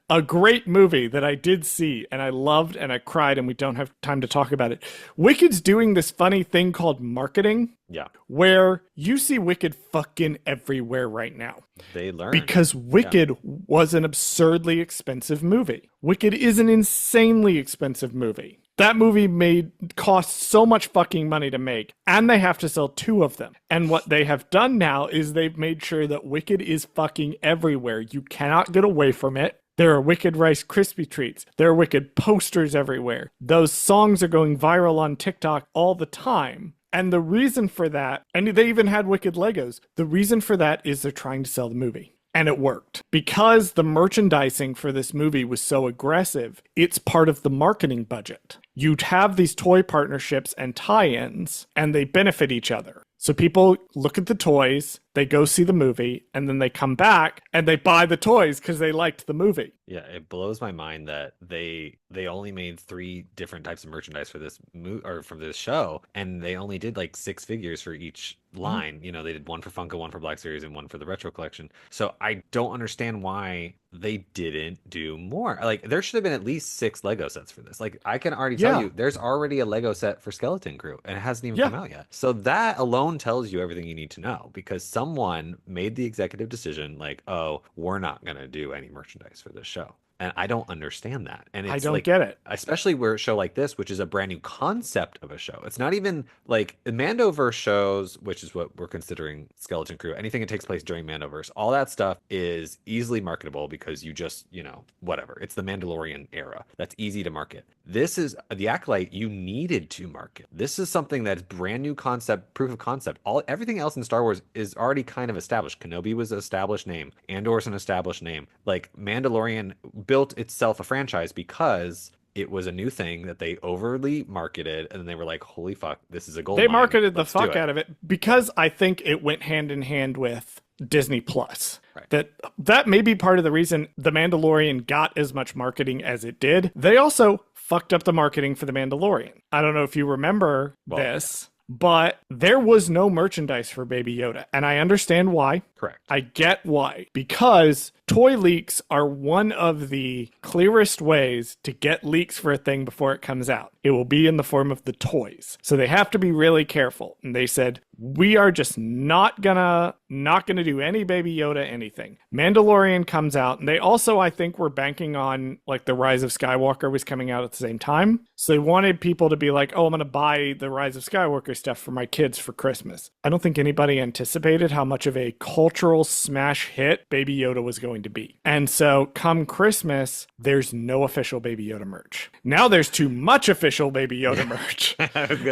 A great movie that I did see and I loved and I cried, and we don't have time to talk about it. Wicked's doing this funny thing called marketing Yeah. where you see Wicked fucking everywhere right now. They learned. Because Wicked was an absurdly expensive movie. Wicked is an insanely expensive movie. That movie cost so much fucking money to make, and they have to sell 2 of them. And what they have done now is they've made sure that Wicked is fucking everywhere. You cannot get away from it. There are Wicked Rice Krispie treats. There are Wicked posters everywhere. Those songs are going viral on TikTok all the time. And the reason for that, and they even had Wicked Legos, the reason for that is they're trying to sell the movie. And it worked. Because the merchandising for this movie was so aggressive, it's part of the marketing budget. You'd have these toy partnerships and tie-ins, and they benefit each other. So people look at the toys, they go see the movie, and then they come back and they buy the toys because they liked the movie. Yeah, it blows my mind that they only made 3 different types of merchandise for this or from this show, and they only did like 6 figures for each line. You know, they did one for Funko, one for Black Series, and one for the Retro Collection. So I don't understand why they didn't do more. Like, there should have been at least 6 Lego sets for this. Like, I can already tell you, there's already a Lego set for Skeleton Crew, and it hasn't even come out yet. So that alone tells you everything you need to know, because someone made the executive decision, like, oh, we're not gonna do any merchandise for this show. And I don't understand that. And it's I don't like, get it. Especially where a show like this, which is a brand new concept of a show. It's not even like Mandoverse shows, which is what we're considering Skeleton Crew. Anything that takes place during Mandoverse, all that stuff is easily marketable because you just, you know, whatever. It's the Mandalorian era. That's easy to market. This is the Acolyte you needed to market. This is something that's brand new concept, proof of concept. Everything else in Star Wars is already kind of established. Kenobi was an established name. Andor's an established name. Like, Mandalorian built itself a franchise because it was a new thing that they overly marketed, and then they were like, holy fuck, this is a gold mine. They marketed the fuck out of it because I think it went hand in hand with Disney Plus. Right. That may be part of the reason The Mandalorian got as much marketing as it did. They also fucked up the marketing for The Mandalorian. I don't know if you remember this. But there was no merchandise for Baby Yoda, and I understand why. Correct. I get why. Because toy leaks are one of the clearest ways to get leaks for a thing before it comes out. It will be in the form of the toys. So they have to be really careful. And they said, we are just not gonna do any Baby Yoda anything. Mandalorian comes out, and they also, I think, were banking on, like, The Rise of Skywalker was coming out at the same time. So they wanted people to be like, oh, I'm gonna buy The Rise of Skywalker stuff for my kids for Christmas. I don't think anybody anticipated how much of a cultural smash hit Baby Yoda was going to be. And so come Christmas, there's no official Baby Yoda merch. Now there's too much official Baby Yoda merch.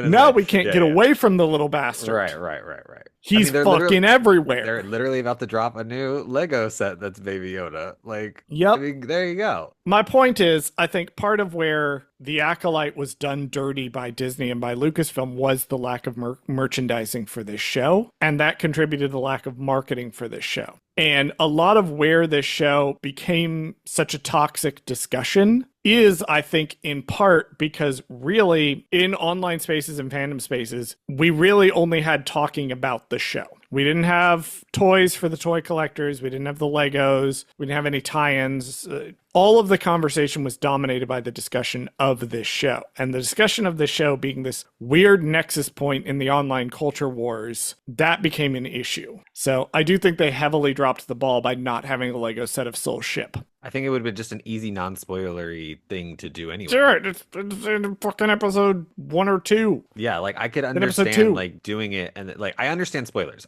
Now we can't get away from the little bastard. Right. He's fucking everywhere. They're literally about to drop a new Lego set that's Baby Yoda. Like, yep. I mean, there you go. My point is, I think part of where The Acolyte was done dirty by Disney and by Lucasfilm was the lack of merchandising for this show, and that contributed to the lack of marketing for this show. And a lot of where this show became such a toxic discussion is, I think, in part because really in online spaces and fandom spaces, we really only had talking about the show. We didn't have toys for the toy collectors. We didn't have the Legos. We didn't have any tie-ins. All of the conversation was dominated by the discussion of this show. And the discussion of this show being this weird nexus point in the online culture wars, that became an issue. So I do think they heavily dropped the ball by not having a Lego set of Soul Ship. I think it would have been just an easy, non-spoilery thing to do anyway. Sure, it's in fucking episode 1 or 2. Yeah, like, I could understand, like, doing it, and, like, I understand spoilers.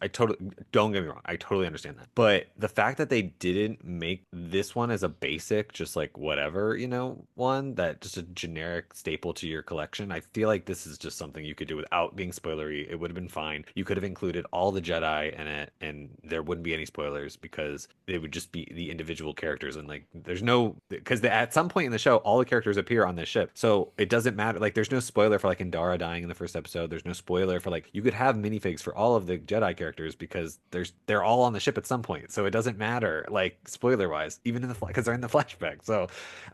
Don't get me wrong, I totally understand that. But the fact that they didn't make this one as a basic, just like whatever, you know, one that just a generic staple to your collection, I feel like this is just something you could do without being spoilery. It would have been fine. You could have included all the Jedi in it, and there wouldn't be any spoilers because they would just be the individual characters, and, like, there's no, because at some point in the show all the characters appear on this ship, so it doesn't matter. Like, there's no spoiler for, like, Indara dying in the first episode. There's no spoiler for, like, you could have minifigs for all of the Jedi characters because they're all on the ship at some point, so it doesn't matter, like, spoiler wise, even in the because they're in the flashback. So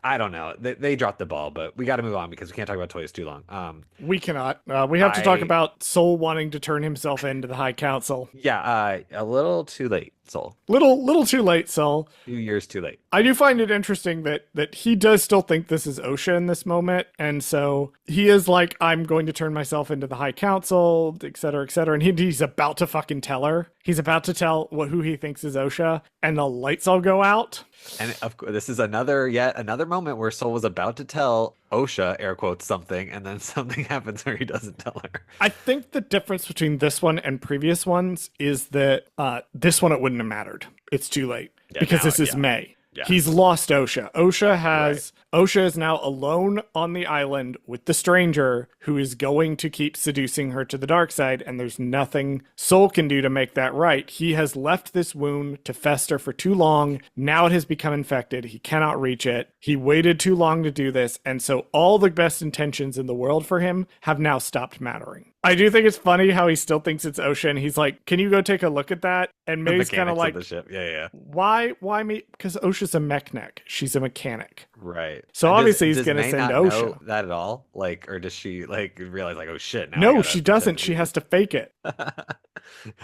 I don't know, they dropped the ball, but we got to move on because we can't talk about toys too long. We cannot. We have to talk about Soul wanting to turn himself into the High Council. Yeah, a little too late. Soul. Little too late, Sol. 2 years too late. I do find it interesting that he does still think this is OSHA in this moment, and so he is like, I'm going to turn myself into the High Council, et cetera, and he's about to fucking tell her. He's about to tell who he thinks is OSHA, and the lights all go out. And of course, this is yet another moment where Soul was about to tell OSHA, air quotes, something, and then something happens where he doesn't tell her. I think the difference between this one and previous ones is that this one it wouldn't have mattered. It's too late because this is May. Yeah. He's lost OSHA. OSHA is now alone on the island with the stranger who is going to keep seducing her to the dark side, and there's nothing Soul can do to make that right. He has left this wound to fester for too long. Now it has become infected. He cannot reach it. He waited too long to do this, and so all the best intentions in the world for him have now stopped mattering. I do think it's funny how he still thinks it's OSHA, and he's like, can you go take a look at that? And May's kind of like, the ship. Yeah. Why me? Because OSHA's a mech. She's a mechanic. Right. So and obviously he's going to May send not OSHA. Know that at all? Like, or does she like realize like, oh shit? Now no, she doesn't. She has to fake it.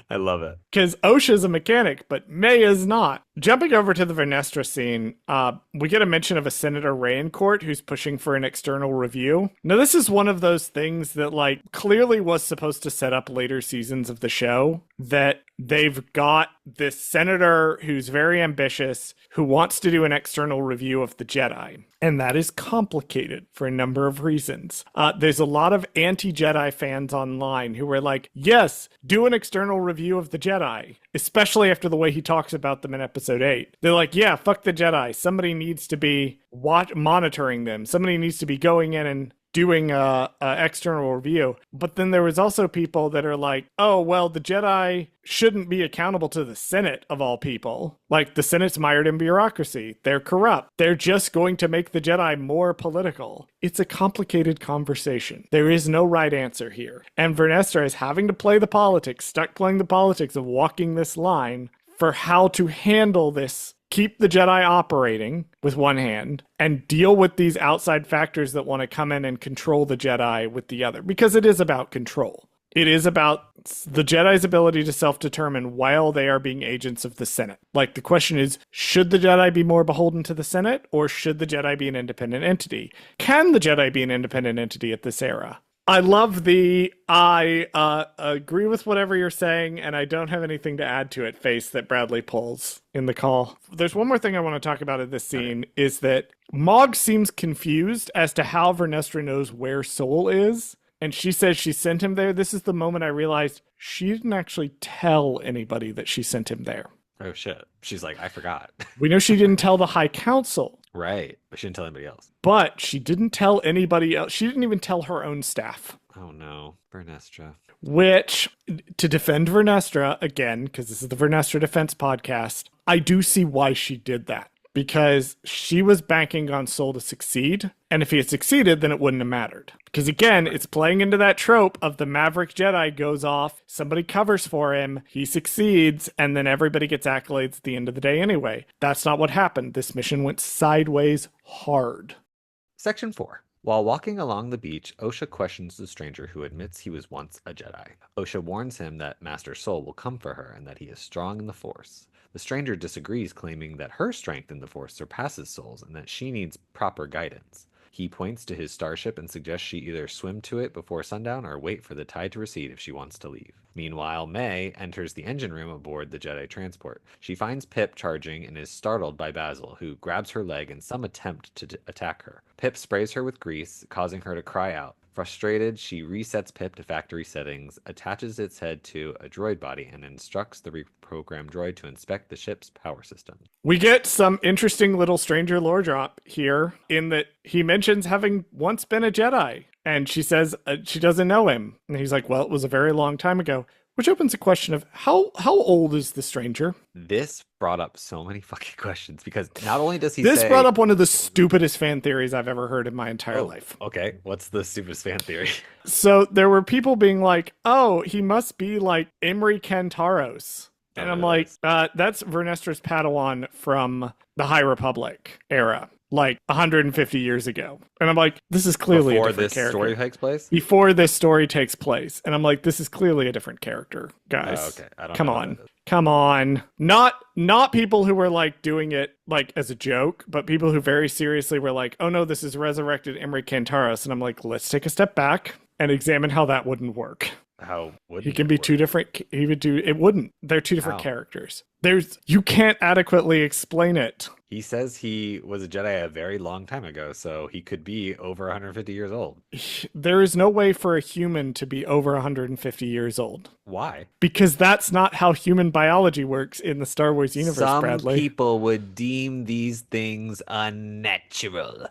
I love it. Because OSHA's a mechanic, but May is not. Jumping over to the Vernestra scene, we get a mention of a Senator Rayencourt who's pushing for an external review. Now, this is one of those things that, like, clearly was supposed to set up later seasons of the show, that they've got this senator who's very ambitious, who wants to do an external review of the Jedi. And that is complicated for a number of reasons. There's a lot of anti-Jedi fans online who are like, yes, do an external review of the Jedi, especially after the way he talks about them in episode 8. They're like, yeah, fuck the Jedi. Somebody needs to be monitoring them. Somebody needs to be going in and doing a external review. But then there was also people that are like, oh, well, the Jedi shouldn't be accountable to the Senate of all people. Like, the Senate's mired in bureaucracy. They're corrupt. They're just going to make the Jedi more political. It's a complicated conversation. There is no right answer here. And Vernestra is having to play the politics, stuck playing the politics of walking this line for how to handle this. Keep the Jedi operating with one hand and deal with these outside factors that want to come in and control the Jedi with the other. Because it is about control. It is about the Jedi's ability to self-determine while they are being agents of the Senate. Like, the question is, should the Jedi be more beholden to the Senate, or should the Jedi be an independent entity? Can the Jedi be an independent entity at this era? I love I agree with whatever you're saying, and I don't have anything to add to it face that Bradley pulls in the call. There's one more thing I want to talk about in this scene, is that Mog seems confused as to how Vernestra knows where Soul is, and she says she sent him there. This is the moment I realized she didn't actually tell anybody that she sent him there. Oh shit. She's like, I forgot. We know she didn't tell the High Council. Right. But she didn't tell anybody else. But she didn't tell anybody else. She didn't even tell her own staff. Oh no. Vernestra. Which, to defend Vernestra, again, because this is the Vernestra Defense Podcast, I do see why she did that. Because she was banking on Soul to succeed. And if he had succeeded, then it wouldn't have mattered. Because again, it's playing into that trope of the Maverick Jedi goes off, somebody covers for him, he succeeds, and then everybody gets accolades at the end of the day anyway. That's not what happened. This mission went sideways hard. Section 4. While walking along the beach, Osha questions the stranger who admits he was once a Jedi. Osha warns him that Master Soul will come for her and that he is strong in the Force. The stranger disagrees, claiming that her strength in the Force surpasses Soul's and that she needs proper guidance. He points to his starship and suggests she either swim to it before sundown or wait for the tide to recede if she wants to leave. Meanwhile, May enters the engine room aboard the Jedi transport. She finds Pip charging and is startled by Basil, who grabs her leg in some attempt to attack her. Pip sprays her with grease, causing her to cry out. Frustrated, she resets Pip to factory settings, attaches its head to a droid body, and instructs the reprogrammed droid to inspect the ship's power system. We get some interesting little stranger lore drop here, in that he mentions having once been a Jedi, and she says she doesn't know him. And he's like, well, it was a very long time ago. Which opens a question of how old is the stranger? This brought up so many fucking questions, because not only does he This brought up one of the stupidest fan theories I've ever heard in my entire life. Okay, what's the stupidest fan theory? So there were people being like, oh, he must be like Imri Kantaros. And I'm like, that's Vernestra's Padawan from the High Republic era. like 150 years ago. And I'm like, this is clearly a Before different this character. story takes place? Before this story takes place. And I'm like, this is clearly a different character, guys. Oh, okay. I don't Come know who on. that is. Come on. Not people who were like doing it like as a joke, but people who very seriously were like, oh no, this is resurrected Emery Kantaros. And I'm like, let's take a step back and examine how that wouldn't work. How would He can be two different. He would do it. Wouldn't. They're two different How? characters. You can't adequately explain it. He says he was a Jedi a very long time ago, so he could be over 150 years old. There is no way for a human to be over 150 years old. Why? Because that's not how human biology works in the Star Wars universe, Some Bradley. people would deem these things unnatural.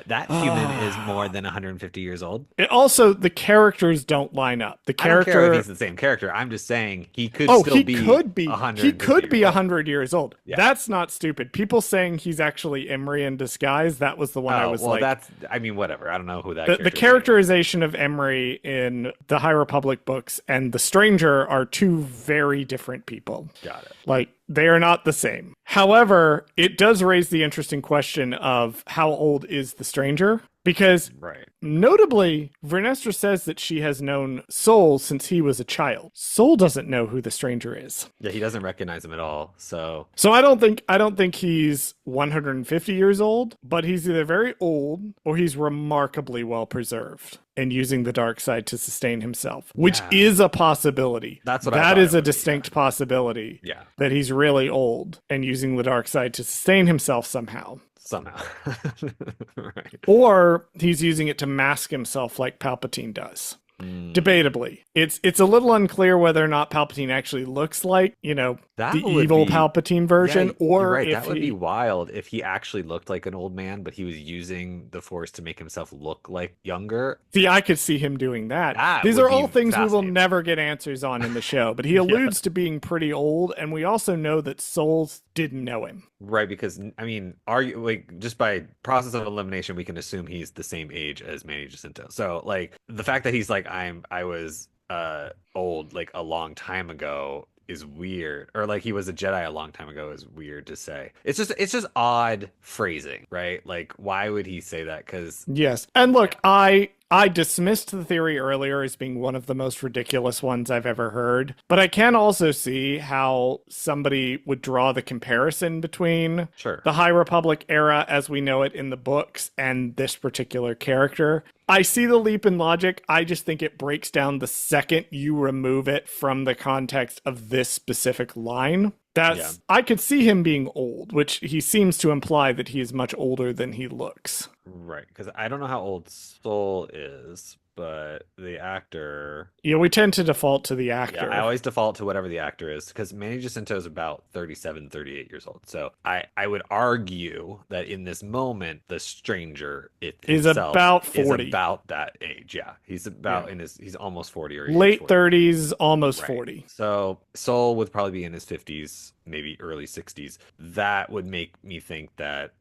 That human is more than 150 years old. It also, the characters don't line up. The I don't care character. if he's the same character. I'm just saying he could Oh, still he be could be. 150 He could be years old. 100 years old. Yeah. That's not stupid. People saying he's actually Emery in disguise. That was the one I was well, like. that's. I mean, whatever. I don't know who that. The characterization of Emery in the High Republic books and the Stranger are two very different people. Got it. Like, they are not the same. However, it does raise the interesting question of how old is the Stranger? Because Right. notably, Vernestra says that she has known Sol since he was a child. Sol doesn't know who the Stranger is. Yeah, he doesn't recognize him at all. So So I don't think he's 150 years old, but he's either very old or he's remarkably well preserved and using the dark side to sustain himself, which Yeah. is a possibility. That's what I That thought is it a would be, distinct possibility. yeah, That he's really old and using the dark side to sustain himself somehow. somehow. Right. Or he's using it to mask himself like Palpatine does. Debatably. It's a little unclear whether or not Palpatine actually looks like, That the would evil be- Palpatine version, Yeah, or you're right. if That would he, be wild if he actually looked like an old man, but he was using the Force to make himself look like younger. See, I could see him doing that. That These would are all be things we will fascinating. never get answers on in the show, but he alludes to being pretty old, and we also know that Souls didn't know him. Right, because I mean, just by process of elimination, we can assume he's the same age as Manny Jacinto. So, like, the fact that he's like, I was old like a long time ago is weird, or like he was a Jedi a long time ago is weird to say. It's just odd phrasing, right? Like, why would he say that? Because Yes. And look, I dismissed the theory earlier as being one of the most ridiculous ones I've ever heard, but I can also see how somebody would draw the comparison between Sure. the High Republic era as we know it in the books and this particular character. I see the leap in logic. I just think it breaks down the second you remove it from the context of this specific line. I could see him being old, which he seems to imply that he is much older than he looks. Right, because I don't know how old Soul is, but the actor. Yeah, we tend to default to the actor. Yeah, I always default to whatever the actor is, because Manny Jacinto is about 37, 38 years old. So I would argue that in this moment, the stranger is himself about is 40. about that age. Yeah, he's about he's almost 40 or Late 40. 30s, almost Right. 40. So Soul would probably be in his 50s, maybe early 60s. That would make me think that.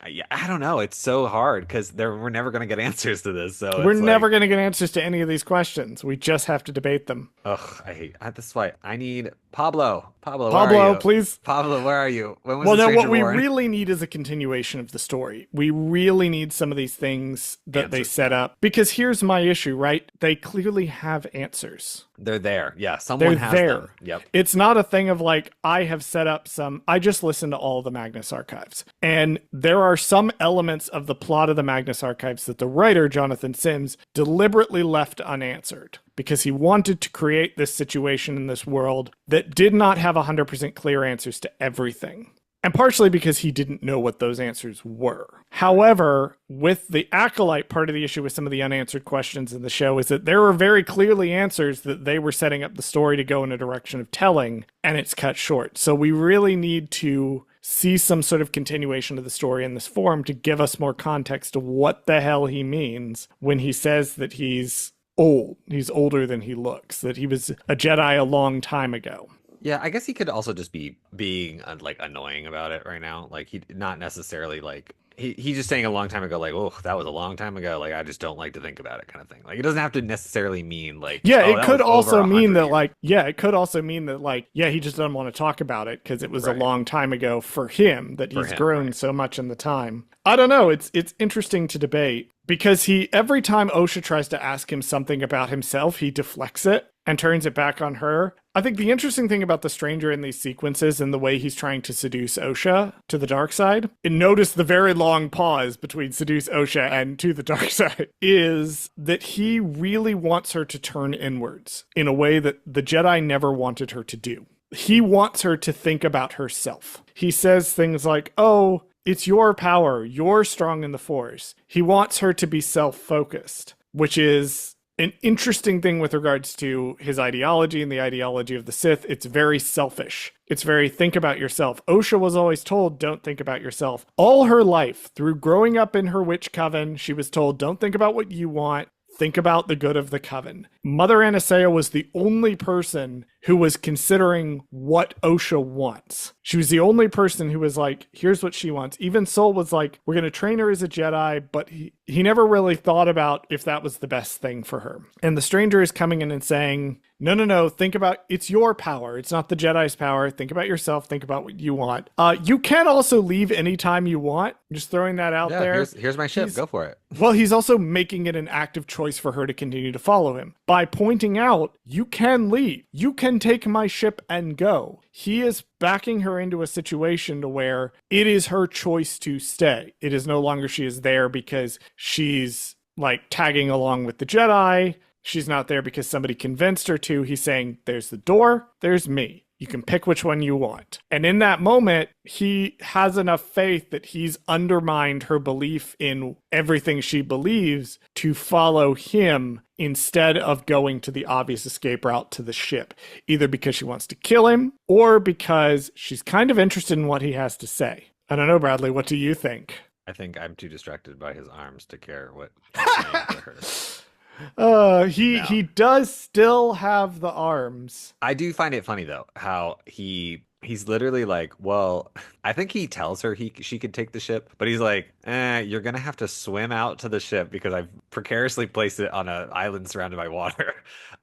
Yeah, I don't know. It's so hard because we're never going to get answers to this. So We're it's never like, going to get answers to any of these questions. We just have to debate them. ugh, that's why I need Pablo. Pablo, where Pablo, are you? please. Pablo, where are you? When was Well, the no, what Stranger we Born? really need is a continuation of the story. We really need some of these things that they Answers. set up. Because here's my issue, right? They clearly have answers. They're there. Yeah, someone They're has there. them. Yep. It's not a thing of like, I have set up I just listened to all of the Magnus Archives. And there are some elements of the plot of the Magnus Archives that the writer, Jonathan Sims, deliberately left unanswered. Because he wanted to create this situation in this world that did not have 100% clear answers to everything. And partially because he didn't know what those answers were. However, with the Acolyte, part of the issue with some of the unanswered questions in the show is that there were very clearly answers that they were setting up the story to go in a direction of telling, and it's cut short. So we really need to see some sort of continuation of the story in this form to give us more context to what the hell he means when he says that he's old. He's older than he looks, that he was a Jedi a long time ago. Yeah, I guess he could also just be being like annoying about it right now. Like he not necessarily like he's just saying a long time ago, like, oh, that was a long time ago. Like, I just don't like to think about it, kind of thing. Like, it doesn't have to necessarily mean like, Yeah, oh, it that could was over also a mean hundred that years. yeah, he just doesn't want to talk about it because it was a Right. long time ago for him that For he's him, grown right. so much in the time. I don't know. It's interesting to debate because he every time OSHA tries to ask him something about himself, he deflects it and turns it back on her. I think the interesting thing about the stranger in these sequences and the way he's trying to seduce OSHA to the dark side, and notice the very long pause between seduce OSHA and to the dark side, is that he really wants her to turn inwards in a way that the Jedi never wanted her to do. He wants her to think about herself. He says things like, oh, it's your power. You're strong in the Force. He wants her to be self focused, which is an interesting thing with regards to his ideology and the ideology of the Sith. It's very selfish. It's very think about yourself. Osha was always told, don't think about yourself. All her life, through growing up in her witch coven, she was told, don't think about what you want. Think about the good of the coven. Mother Anastasia was the only person who was considering what Osha wants. She was the only person who was like, here's what she wants. Even Sol was like, we're going to train her as a Jedi, but he never really thought about if that was the best thing for her. And the stranger is coming in and saying, no, no, no, think about it's your power. It's not the Jedi's power. Think about yourself. Think about what you want. You can also leave anytime you want. Just throwing that out Yeah, there. here's my ship. Go for it. Well, he's also making it an active choice for her to continue to follow him by pointing out, you can leave. You can take my ship and go. He is backing her into a situation to where it is her choice to stay. It is no longer she is there because she's like tagging along with the Jedi. She's not there because somebody convinced her to. He's saying, there's the door, there's me. You can pick which one you want. And in that moment, he has enough faith that he's undermined her belief in everything she believes to follow him instead of going to the obvious escape route to the ship, either because she wants to kill him or because she's kind of interested in what he has to say. I don't know, Bradley, what do you think? I think I'm too distracted by his arms to care what he's saying to her. No. He does still have the arms. I do find it funny though how he's literally like, well, I think he tells her she could take the ship, but he's like, you're gonna have to swim out to the ship because I've precariously placed it on an island surrounded by water.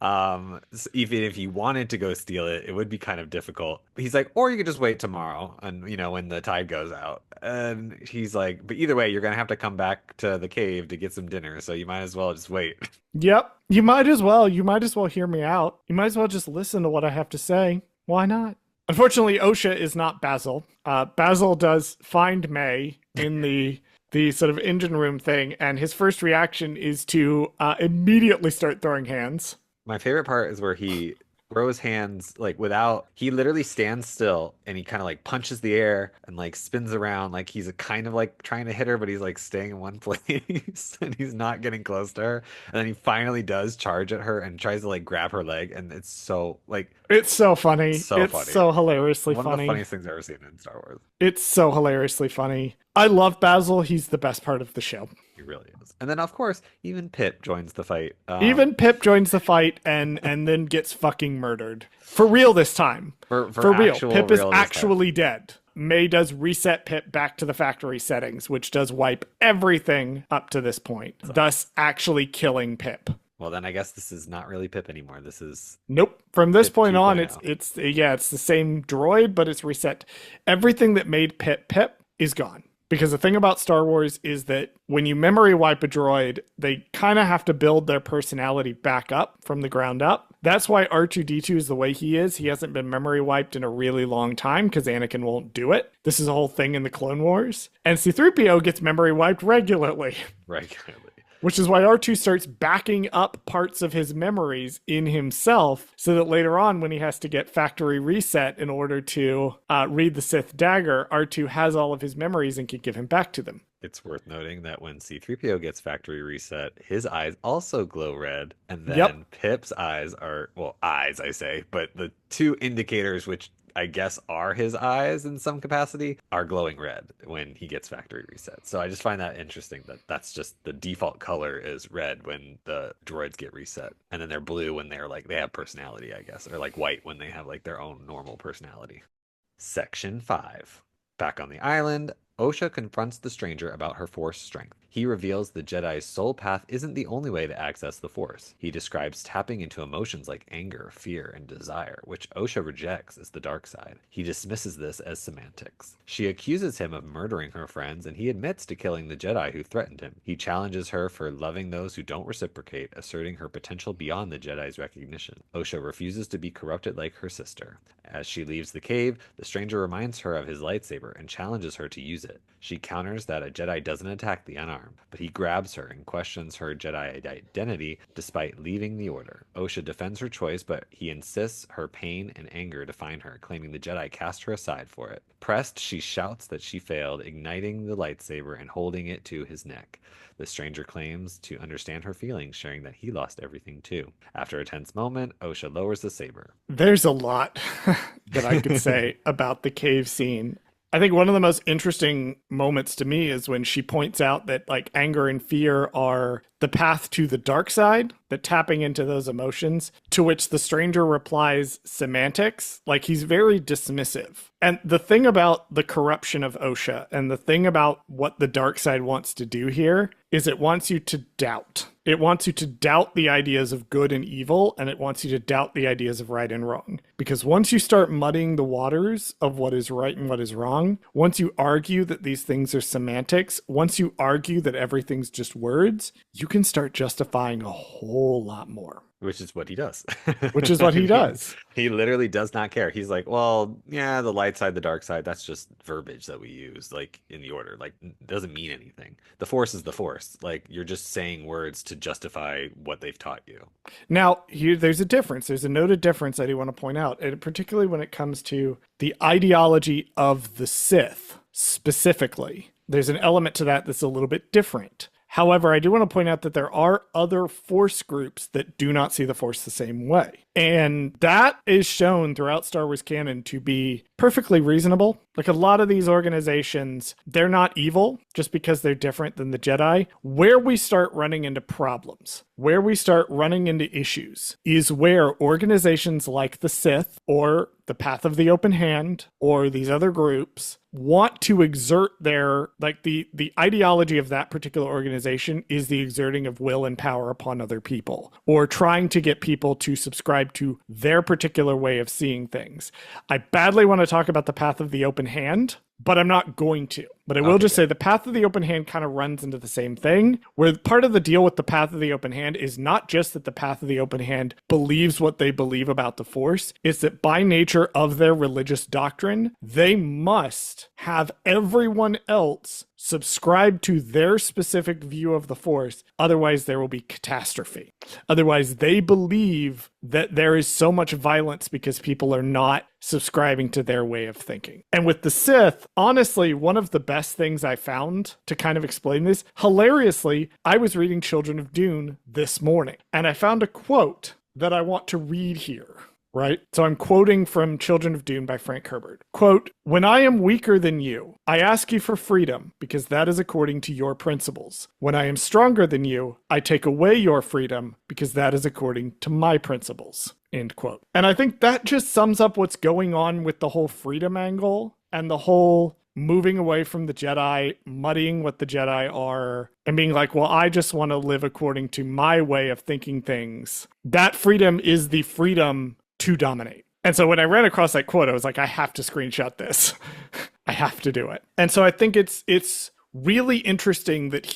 So even if you wanted to go steal it, it would be kind of difficult. He's like, or you could just wait tomorrow and when the tide goes out. And he's like, but either way, you're gonna have to come back to the cave to get some dinner, so you might as well just wait. Yep. You might as well. You might as well hear me out. You might as well just listen to what I have to say. Why not? Unfortunately, Osha is not Basil. Basil does find May in the sort of engine room thing, and his first reaction is to immediately start throwing hands. My favorite part is where he throws hands like without he literally stands still and he kind of like punches the air and like spins around like he's a kind of like trying to hit her, but he's like staying in one place and he's not getting close to her. And then he finally does charge at her and tries to like grab her leg, and it's so like It's so funny. so It's funny. so hilariously One of the funny. funniest things I've ever seen in Star Wars. It's so hilariously funny. I love Basil. He's the best part of the show. He really is. And then of course, even Pip joins the fight. Even Pip joins the fight and then gets fucking murdered. For real this time. For real. Pip is real this time. actually dead. May does reset Pip back to the factory settings, which does wipe everything up to this point, thus actually killing Pip. Well, then I guess this is not really Pip anymore. This is Nope. From this Pip point on, 2.0. it's the same droid, but it's reset. Everything that made Pip Pip is gone. Because the thing about Star Wars is that when you memory wipe a droid, they kind of have to build their personality back up from the ground up. That's why R2-D2 is the way he is. He hasn't been memory wiped in a really long time because Anakin won't do it. This is a whole thing in the Clone Wars. And C-3PO gets memory wiped regularly. regularly. Which is why R2 starts backing up parts of his memories in himself so that later on, when he has to get factory reset in order to read the Sith dagger, R2 has all of his memories and can give him back to them. It's worth noting that when C-3PO gets factory reset, his eyes also glow red, and then Yep. Pip's eyes are, well, eyes, I say, but the two indicators, which I guess are his eyes in some capacity, are glowing red when he gets factory reset. So I just find that interesting that that's just the default color is red when the droids get reset, and then they're blue when they're like, they have personality, I guess, or like white when they have like their own normal personality. Section 5. Back on the island, Osha confronts the stranger about her Force strength. He reveals the Jedi's soul path isn't the only way to access the Force. He describes tapping into emotions like anger, fear, and desire, which Osha rejects as the dark side. He dismisses this as semantics. She accuses him of murdering her friends, and he admits to killing the Jedi who threatened him. He challenges her for loving those who don't reciprocate, asserting her potential beyond the Jedi's recognition. Osha refuses to be corrupted like her sister. As she leaves the cave, the stranger reminds her of his lightsaber and challenges her to use it. She counters that a Jedi doesn't attack the unarmed, but he grabs her and questions her Jedi identity despite leaving the Order. Osha defends her choice, but he insists her pain and anger define her, claiming the Jedi cast her aside for it. Pressed, she shouts that she failed, igniting the lightsaber and holding it to his neck. The stranger claims to understand her feelings, sharing that he lost everything too. After a tense moment, Osha lowers the saber. There's a lot that I could say about the cave scene. I think one of the most interesting moments to me is when she points out that like anger and fear are the path to the dark side, that tapping into those emotions, to which the stranger replies semantics. Like he's very dismissive. And the thing about the corruption of Osha and the thing about what the dark side wants to do here is it wants you to doubt. It wants you to doubt the ideas of good and evil, and it wants you to doubt the ideas of right and wrong. Because once you start muddying the waters of what is right and what is wrong, once you argue that these things are semantics, once you argue that everything's just words, you can start justifying a whole lot more. Which is what he does. Which is what he does. He literally does not care. He's like, well, yeah, the light side, the dark side, that's just verbiage that we use, like, in the Order. Like, it doesn't mean anything. The Force is the Force. Like, you're just saying words to justify what they've taught you. Now, here, there's a difference. There's a noted difference I do want to point out, and particularly when it comes to the ideology of the Sith, specifically. There's an element to that that's a little bit different. However, I do want to point out that there are other Force groups that do not see the Force the same way. And that is shown throughout Star Wars canon to be perfectly reasonable. Like a lot of these organizations, they're not evil just because they're different than the Jedi. Where we start running into problems, where we start running into issues, is where organizations like the Sith or the Path of the Open Hand or these other groups want to exert their, like the ideology of that particular organization is the exerting of will and power upon other people, or trying to get people to subscribe to their particular way of seeing things. I badly want to talk about the Path of the Open Hand, but I'm not going to. But I will just say the Path of the Open Hand kind of runs into the same thing, where part of the deal with the Path of the Open Hand is not just that the Path of the Open Hand believes what they believe about the Force, it's that by nature of their religious doctrine, they must have everyone else subscribe to their specific view of the Force. Otherwise, there will be catastrophe. Otherwise, they believe that there is so much violence because people are not subscribing to their way of thinking. And with the Sith, honestly, one of the best things I found to kind of explain this, hilariously, I was reading Children of Dune this morning, and I found a quote that I want to read here. Right? So I'm quoting from Children of Dune by Frank Herbert. Quote, "When I am weaker than you, I ask you for freedom because that is according to your principles. When I am stronger than you, I take away your freedom because that is according to my principles." End quote. And I think that just sums up what's going on with the whole freedom angle and the whole moving away from the Jedi, muddying what the Jedi are, and being like, well, I just want to live according to my way of thinking things. That freedom is the freedom to dominate. And so when I ran across that quote, I was like, I have to screenshot this. I have to do it. And so I think it's really interesting that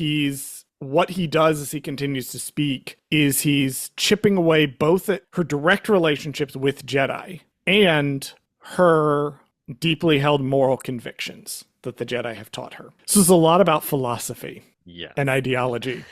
what he does as he continues to speak is he's chipping away both at her direct relationships with Jedi and her deeply held moral convictions that the Jedi have taught her. So it's a lot about philosophy. Yeah. And ideology.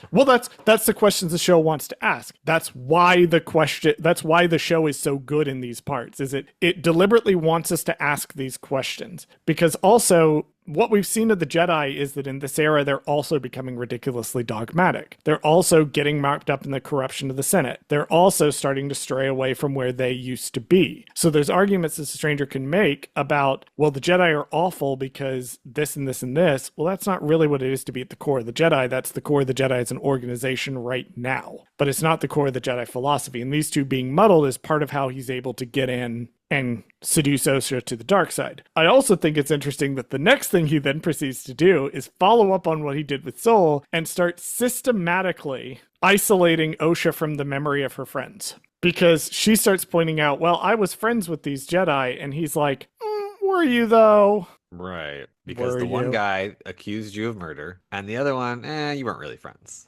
Well, that's the questions the show wants to ask. That's why the show is so good in these parts. Is it deliberately wants us to ask these questions, because also what we've seen of the Jedi is that in this era, they're also becoming ridiculously dogmatic. They're also getting wrapped up in the corruption of the Senate. They're also starting to stray away from where they used to be. So there's arguments that the stranger can make about, well, the Jedi are awful because this and this and this. Well, that's not really what it is to be at the core of the Jedi. That's the core of the Jedi as an organization right now. But it's not the core of the Jedi philosophy. And these two being muddled is part of how he's able to get in and seduce Osha to the dark side. I also think it's interesting that the next thing he then proceeds to do is follow up on what he did with Soul and start systematically isolating Osha from the memory of her friends. Because she starts pointing out, well, I was friends with these Jedi, and he's like, were you though? Right. Because Were the one you? guy accused you of murder, and the other one, you weren't really friends.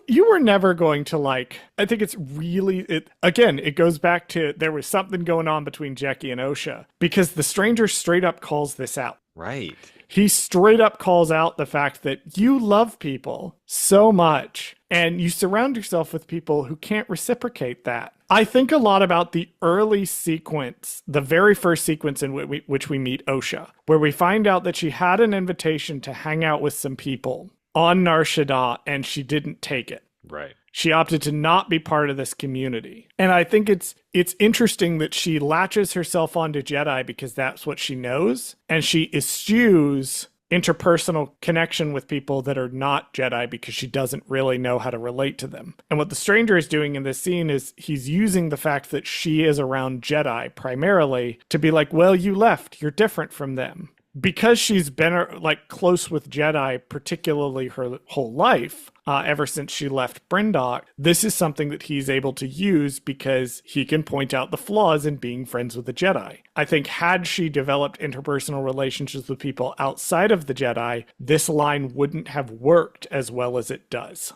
You were never going to like. I think it's really it goes back to there was something going on between Jackie and Osha because the stranger straight up calls this out. Right. He straight up calls out the fact that you love people so much and you surround yourself with people who can't reciprocate that. I think a lot about the early sequence, the very first sequence in which we meet Osha, where we find out that she had an invitation to hang out with some people on Nar Shaddaa and she didn't take it. Right. She opted to not be part of this community. And I think it's interesting that she latches herself onto Jedi because that's what she knows. And she eschews interpersonal connection with people that are not Jedi because she doesn't really know how to relate to them. And what the stranger is doing in this scene is he's using the fact that she is around Jedi primarily to be like, well, you left. You're different from them. Because she's been like close with Jedi, particularly her whole life, ever since she left Bryndock, this is something that he's able to use because he can point out the flaws in being friends with the Jedi. I think had she developed interpersonal relationships with people outside of the Jedi, this line wouldn't have worked as well as it does.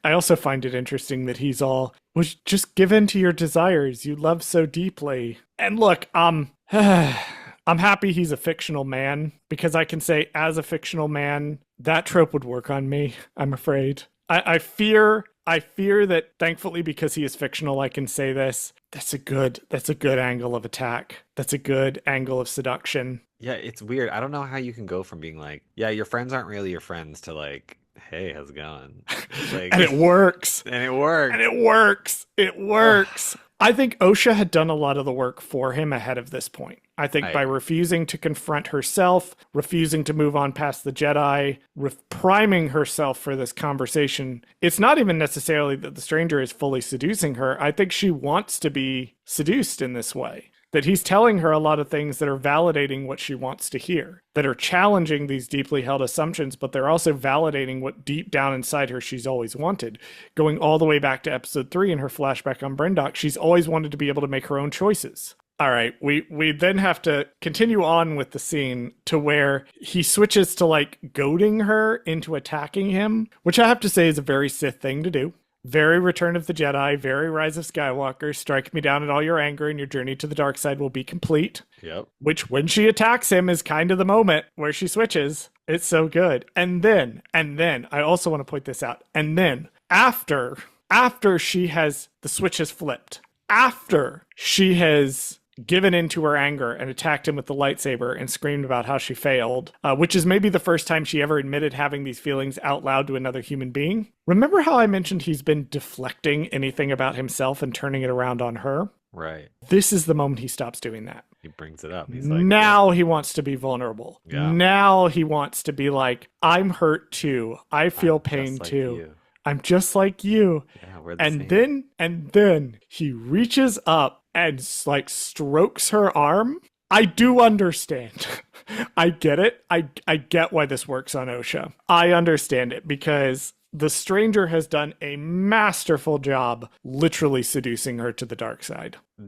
I also find it interesting that he's all, was just give in to your desires you love so deeply. And look, I'm happy he's a fictional man because I can say as a fictional man, that trope would work on me, I'm afraid. I fear that thankfully because he is fictional, I can say this. That's a good angle of attack. That's a good angle of seduction. Yeah, it's weird. I don't know how you can go from being like, yeah, your friends aren't really your friends to like, hey, how's it going? Like, and it works. And it works. And it works. It works. I think Osha had done a lot of the work for him ahead of this point. I think by refusing to confront herself, refusing to move on past the Jedi, priming herself for this conversation, it's not even necessarily that the stranger is fully seducing her. I think she wants to be seduced in this way. That he's telling her a lot of things that are validating what she wants to hear, that are challenging these deeply held assumptions, but they're also validating what deep down inside her she's always wanted. Going all the way back to episode 3 in her flashback on Bryndock, she's always wanted to be able to make her own choices. All right, we then have to continue on with the scene to where he switches to like goading her into attacking him, which I have to say is a very Sith thing to do. Very Return of the Jedi, very Rise of Skywalker. Strike me down in all your anger and your journey to the dark side will be complete. Yep. Which, when she attacks him, is kind of the moment where she switches. It's so good. And then, I also want to point this out. And then, after she has, the switch has flipped. After she has given into her anger and attacked him with the lightsaber and screamed about how she failed, which is maybe the first time she ever admitted having these feelings out loud to another human being. Remember how I mentioned he's been deflecting anything about himself and turning it around on her? Right. This is the moment he stops doing that. He brings it up. He's like, now he wants to be vulnerable. Yeah. Now he wants to be like, I'm hurt too. I feel pain too. I'm just like you. Yeah, we're the same. And then he reaches up and like strokes her arm. I do understand. I get it. I get why this works on Osha. I understand it because the stranger has done a masterful job literally seducing her to the dark side. I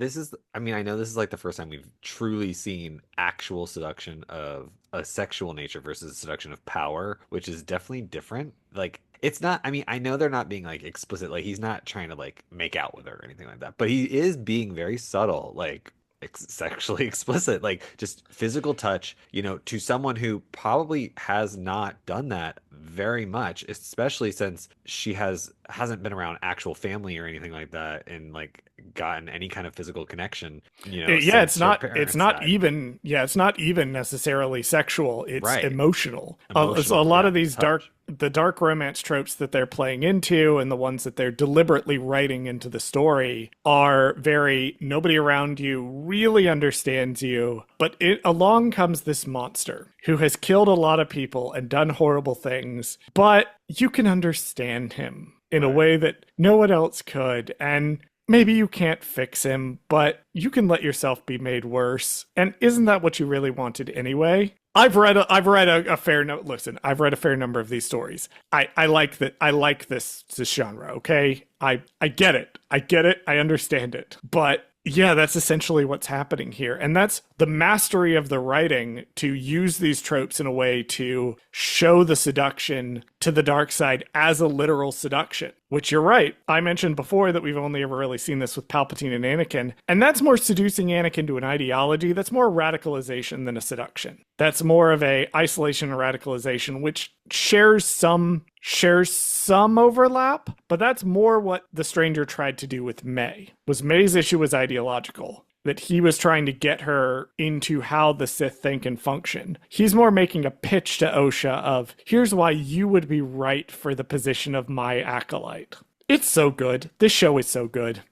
know this is like the first time we've truly seen actual seduction of a sexual nature versus seduction of power, which is definitely different. Like, it's not, I know they're not being like explicit, like he's not trying to like make out with her or anything like that, but he is being very subtle, like sexually explicit, like just physical touch, to someone who probably has not done that very much, especially since she hasn't been around actual family or anything like that and like gotten any kind of physical connection. It's not even necessarily sexual. It's right. Emotional. So a lot of these dark romance tropes that they're playing into and the ones that they're deliberately writing into the story are very, nobody around you really understands you, but along comes this monster who has killed a lot of people and done horrible things, but you can understand him in a way that no one else could. And maybe you can't fix him, but you can let yourself be made worse. And isn't that what you really wanted anyway? I've read a fair no listen, I've read a fair number of these stories. I like that. I like this genre, okay? I get it. I get it. I understand it. But yeah, that's essentially what's happening here. And that's the mastery of the writing, to use these tropes in a way to show the seduction to the dark side as a literal seduction. Which, you're right, I mentioned before that we've only ever really seen this with Palpatine and Anakin. And that's more seducing Anakin to an ideology. That's more radicalization than a seduction. That's more of a isolation and radicalization, which shares some overlap, but that's more what the Stranger tried to do with May. Was May's issue was ideological, that he was trying to get her into how the Sith think and function. He's more making a pitch to Osha of, here's why you would be right for the position of my acolyte. It's so good. This show is so good.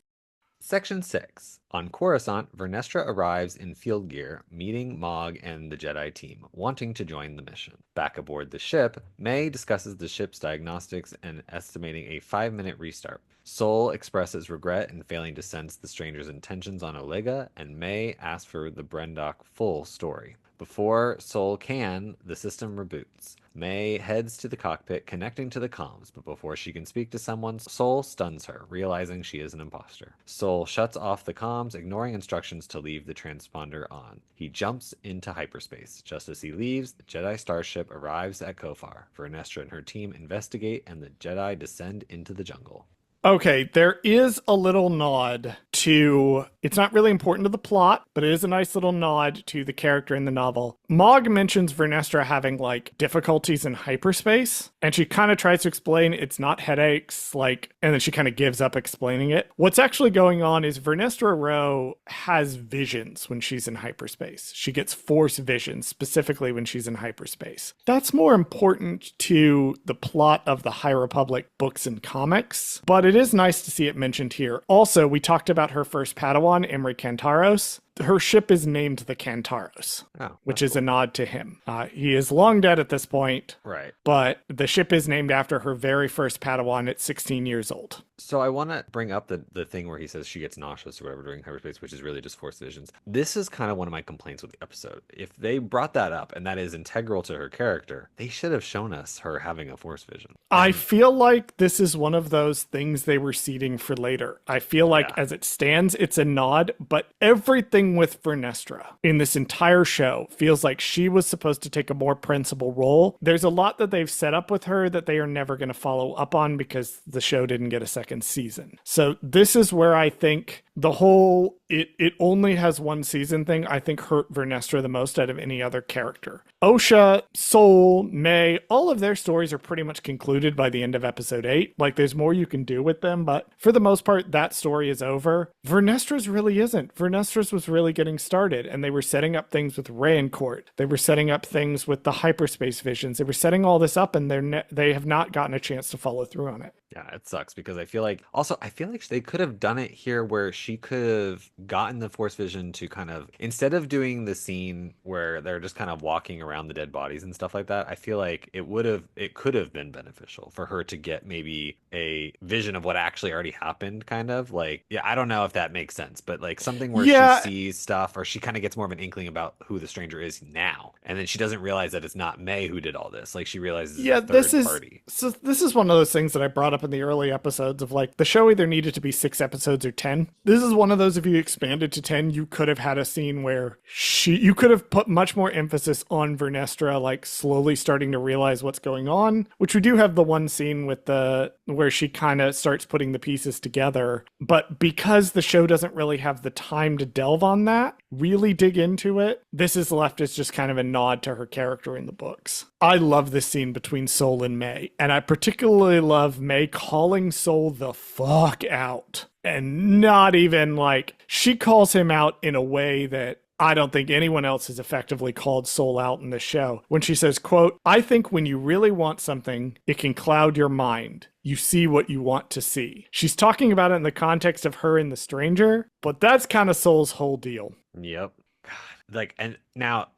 Section 6. On Coruscant, Vernestra arrives in field gear, meeting Mog and the Jedi team, wanting to join the mission. Back aboard the ship, May discusses the ship's diagnostics and estimating a 5-minute restart. Sol expresses regret in failing to sense the stranger's intentions on Olega, and May asks for the Brendock full story. Before Sol can, the system reboots. May heads to the cockpit, connecting to the comms, but before she can speak to someone, Sol stuns her, realizing she is an imposter. Sol shuts off the comms, ignoring instructions to leave the transponder on. He jumps into hyperspace. Just as he leaves, the Jedi starship arrives at Kofar. Vernestra and her team investigate, and the Jedi descend into the jungle. Okay, there is a little nod to, it's not really important to the plot, but it is a nice little nod to the character in the novel. Mog mentions Vernestra having like difficulties in hyperspace, and she kind of tries to explain it's not headaches, like, and then she kind of gives up explaining it. What's actually going on is Vernestra Rowe has visions when she's in hyperspace. She gets force visions specifically when she's in hyperspace. That's more important to the plot of the High Republic books and comics, but it is nice to see it mentioned here. Also, we talked about her first Padawan, Emery Kantaros. Her ship is named the Kantaros, which is a nod to him. He is long dead at this point, right? But the ship is named after her very first Padawan at 16 years old. So I want to bring up the thing where he says she gets nauseous or whatever during hyperspace, which is really just force visions. This is kind of one of my complaints with the episode. If they brought that up and that is integral to her character, they should have shown us her having a force vision. I feel like this is one of those things they were seeding for later. I feel like as it stands, it's a nod, but everything with Vernestra in this entire show feels like she was supposed to take a more principal role. There's a lot that they've set up with her that they are never going to follow up on because the show didn't get a second season. So this is where I think the whole it only has one season thing, I think, hurt Vernestra the most out of any other character. Osha, Sol, May, all of their stories are pretty much concluded by the end of episode 8. Like, there's more you can do with them, but for the most part, that story is over. Vernestra's really isn't. Vernestra's was really getting started, and they were setting up things with Rayancourt. They were setting up things with the hyperspace visions. They were setting all this up, and they have not gotten a chance to follow through on it. Yeah, it sucks because I feel like they could have done it here where she could have gotten the force vision to kind of, instead of doing the scene where they're just kind of walking around the dead bodies and stuff like that, I feel like it could have been beneficial for her to get maybe a vision of what actually already happened, kind of like, I don't know if that makes sense, but like something where she sees stuff, or she kind of gets more of an inkling about who the stranger is now, and then she doesn't realize that it's not May who did all this. Like, she realizes it's a third party. So this is one of those things that I brought up in the early episodes of, like, the show either needed to be 6 episodes or 10. This is one of those, if you expanded to 10, you could have had a scene where you could have put much more emphasis on Vernestra, like, slowly starting to realize what's going on, which we do have the one scene with where she kind of starts putting the pieces together. But because the show doesn't really have the time to delve on that, really dig into it, this is left as just kind of a nod to her character in the books. I love this scene between Sol and May, and I particularly love May calling Sol the fuck out. And not even like, she calls him out in a way that I don't think anyone else has effectively called Sol out in the show. When she says, quote, "I think when you really want something, it can cloud your mind. You see what you want to see." She's talking about it in the context of her and the stranger, but that's kind of Sol's whole deal. Yep. God. Like, and now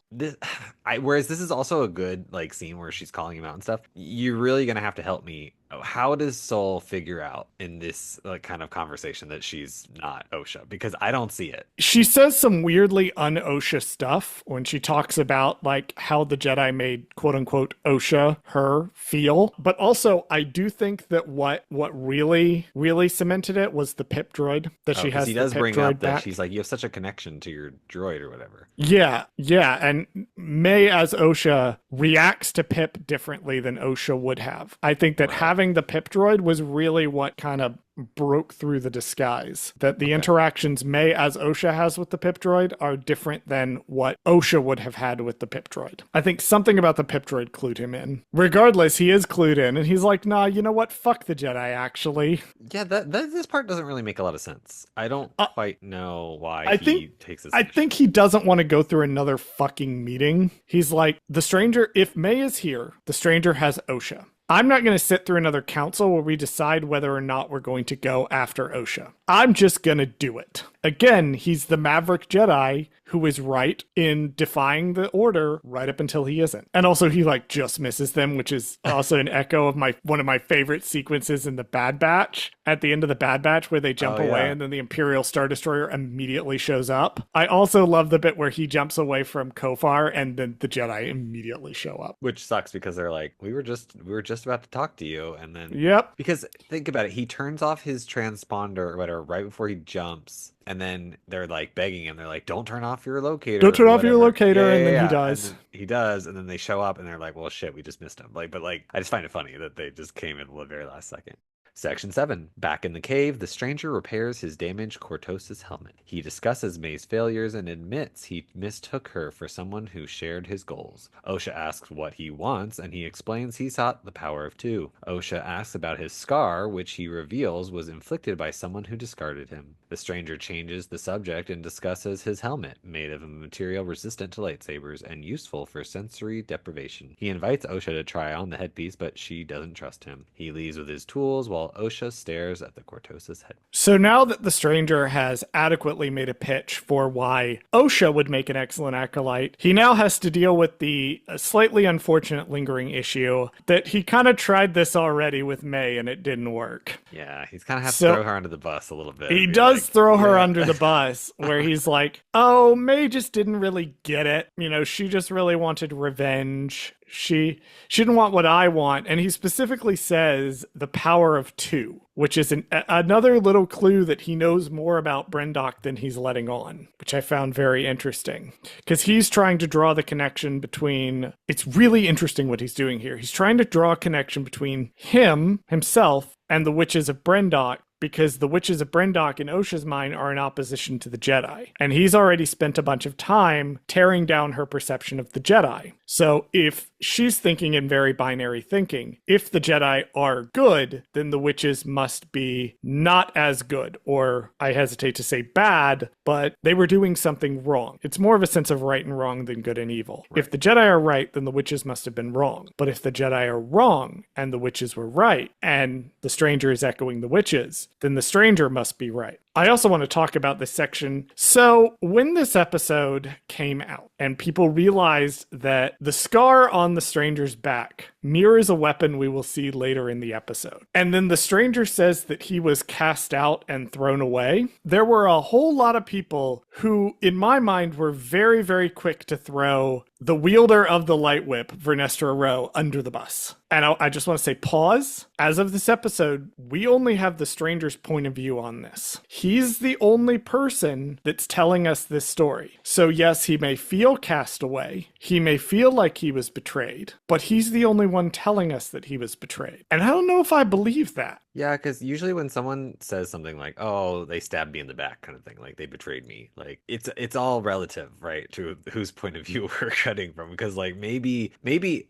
whereas this is also a good like scene where she's calling him out and stuff, you're really gonna have to help me how does Soul figure out in this like kind of conversation that she's not OSHA? Because I don't see it. She says some weirdly un-OSHA stuff when she talks about like how the Jedi made quote unquote OSHA her feel. But also I do think that what really cemented it was the pip droid that she has. He the does pip bring droid up that back. she's like, you have such a connection to your droid or whatever. Yeah, and May as OSHA reacts to Pip differently than OSHA would have. I think that having the Pip droid was really what kind of broke through the disguise. That the interactions May as OSHA has with the Pip droid are different than what OSHA would have had with the Pip droid. I think something about the Pip droid clued him in. Regardless, he is clued in, and he's like, nah, you know what? Fuck the Jedi, actually. Yeah, this part doesn't really make a lot of sense. I don't quite know why he takes this. I think he doesn't want to go through another fucking meeting. He's like, the stranger, if May is here, the stranger has OSHA. I'm not going to sit through another council where we decide whether or not we're going to go after OSHA. I'm just going to do it. Again, he's the Maverick Jedi who is right in defying the order right up until he isn't. And also he like just misses them, which is also an echo of one of my favorite sequences in the Bad Batch. At the end of the Bad Batch where they jump away and then the Imperial Star Destroyer immediately shows up. I also love the bit where he jumps away from Kofar and then the Jedi immediately show up. Which sucks because they're like, we were just about to talk to you, and then because think about it, he turns off his transponder or whatever right before he jumps. And then they're like begging him. They're like, don't turn off your locator. Don't turn off your locator. And then he does. And then he does. And then they show up and they're like, well, shit, we just missed him. Like, but like, I just find it funny that they just came in the very last second. Section 7. Back in the cave, the stranger repairs his damaged Cortosis helmet. He discusses May's failures and admits he mistook her for someone who shared his goals. OSHA asks what he wants, and he explains he sought the power of two. OSHA asks about his scar, which he reveals was inflicted by someone who discarded him. The stranger changes the subject and discusses his helmet, made of a material resistant to lightsabers and useful for sensory deprivation. He invites OSHA to try on the headpiece, but she doesn't trust him. He leaves with his tools while OSHA stares at the Cortosis head. So now that the stranger has adequately made a pitch for why OSHA would make an excellent acolyte, he now has to deal with the slightly unfortunate lingering issue that he kind of tried this already with May and it didn't work. Yeah, he's kind of has to throw her under the bus a little bit. He does throw her under the bus where he's like, oh, May just didn't really get it. You know, she just really wanted revenge. She didn't want what I want. And he specifically says the power of two, which is another little clue that he knows more about Brendock than he's letting on, which I found very interesting. Because he's trying to draw the connection between... It's really interesting what he's doing here. He's trying to draw a connection between himself, and the witches of Brendock, because the witches of Brendock in OSHA's mind are in opposition to the Jedi. And he's already spent a bunch of time tearing down her perception of the Jedi. So if she's thinking in very binary thinking, if the Jedi are good, then the witches must be not as good, or I hesitate to say bad, but they were doing something wrong. It's more of a sense of right and wrong than good and evil. Right. If the Jedi are right, then the witches must have been wrong. But if the Jedi are wrong and the witches were right, and the stranger is echoing the witches, then the stranger must be right. I also want to talk about this section. So when this episode came out and people realized that the scar on the stranger's back mirrors a weapon we will see later in the episode, and then the stranger says that he was cast out and thrown away, there were a whole lot of people who, in my mind, were very, very quick to throw the wielder of the light whip, Vernestra Rowe, under the bus. And I just want to say, pause. As of this episode, we only have the stranger's point of view on this. He's the only person that's telling us this story. So yes, he may feel cast away. He may feel like he was betrayed, but he's the only one telling us that he was betrayed. And I don't know if I believe that. Yeah, because usually when someone says something like, oh, they stabbed me in the back kind of thing, like they betrayed me, like it's all relative, right, to whose point of view we're cutting from. Because like maybe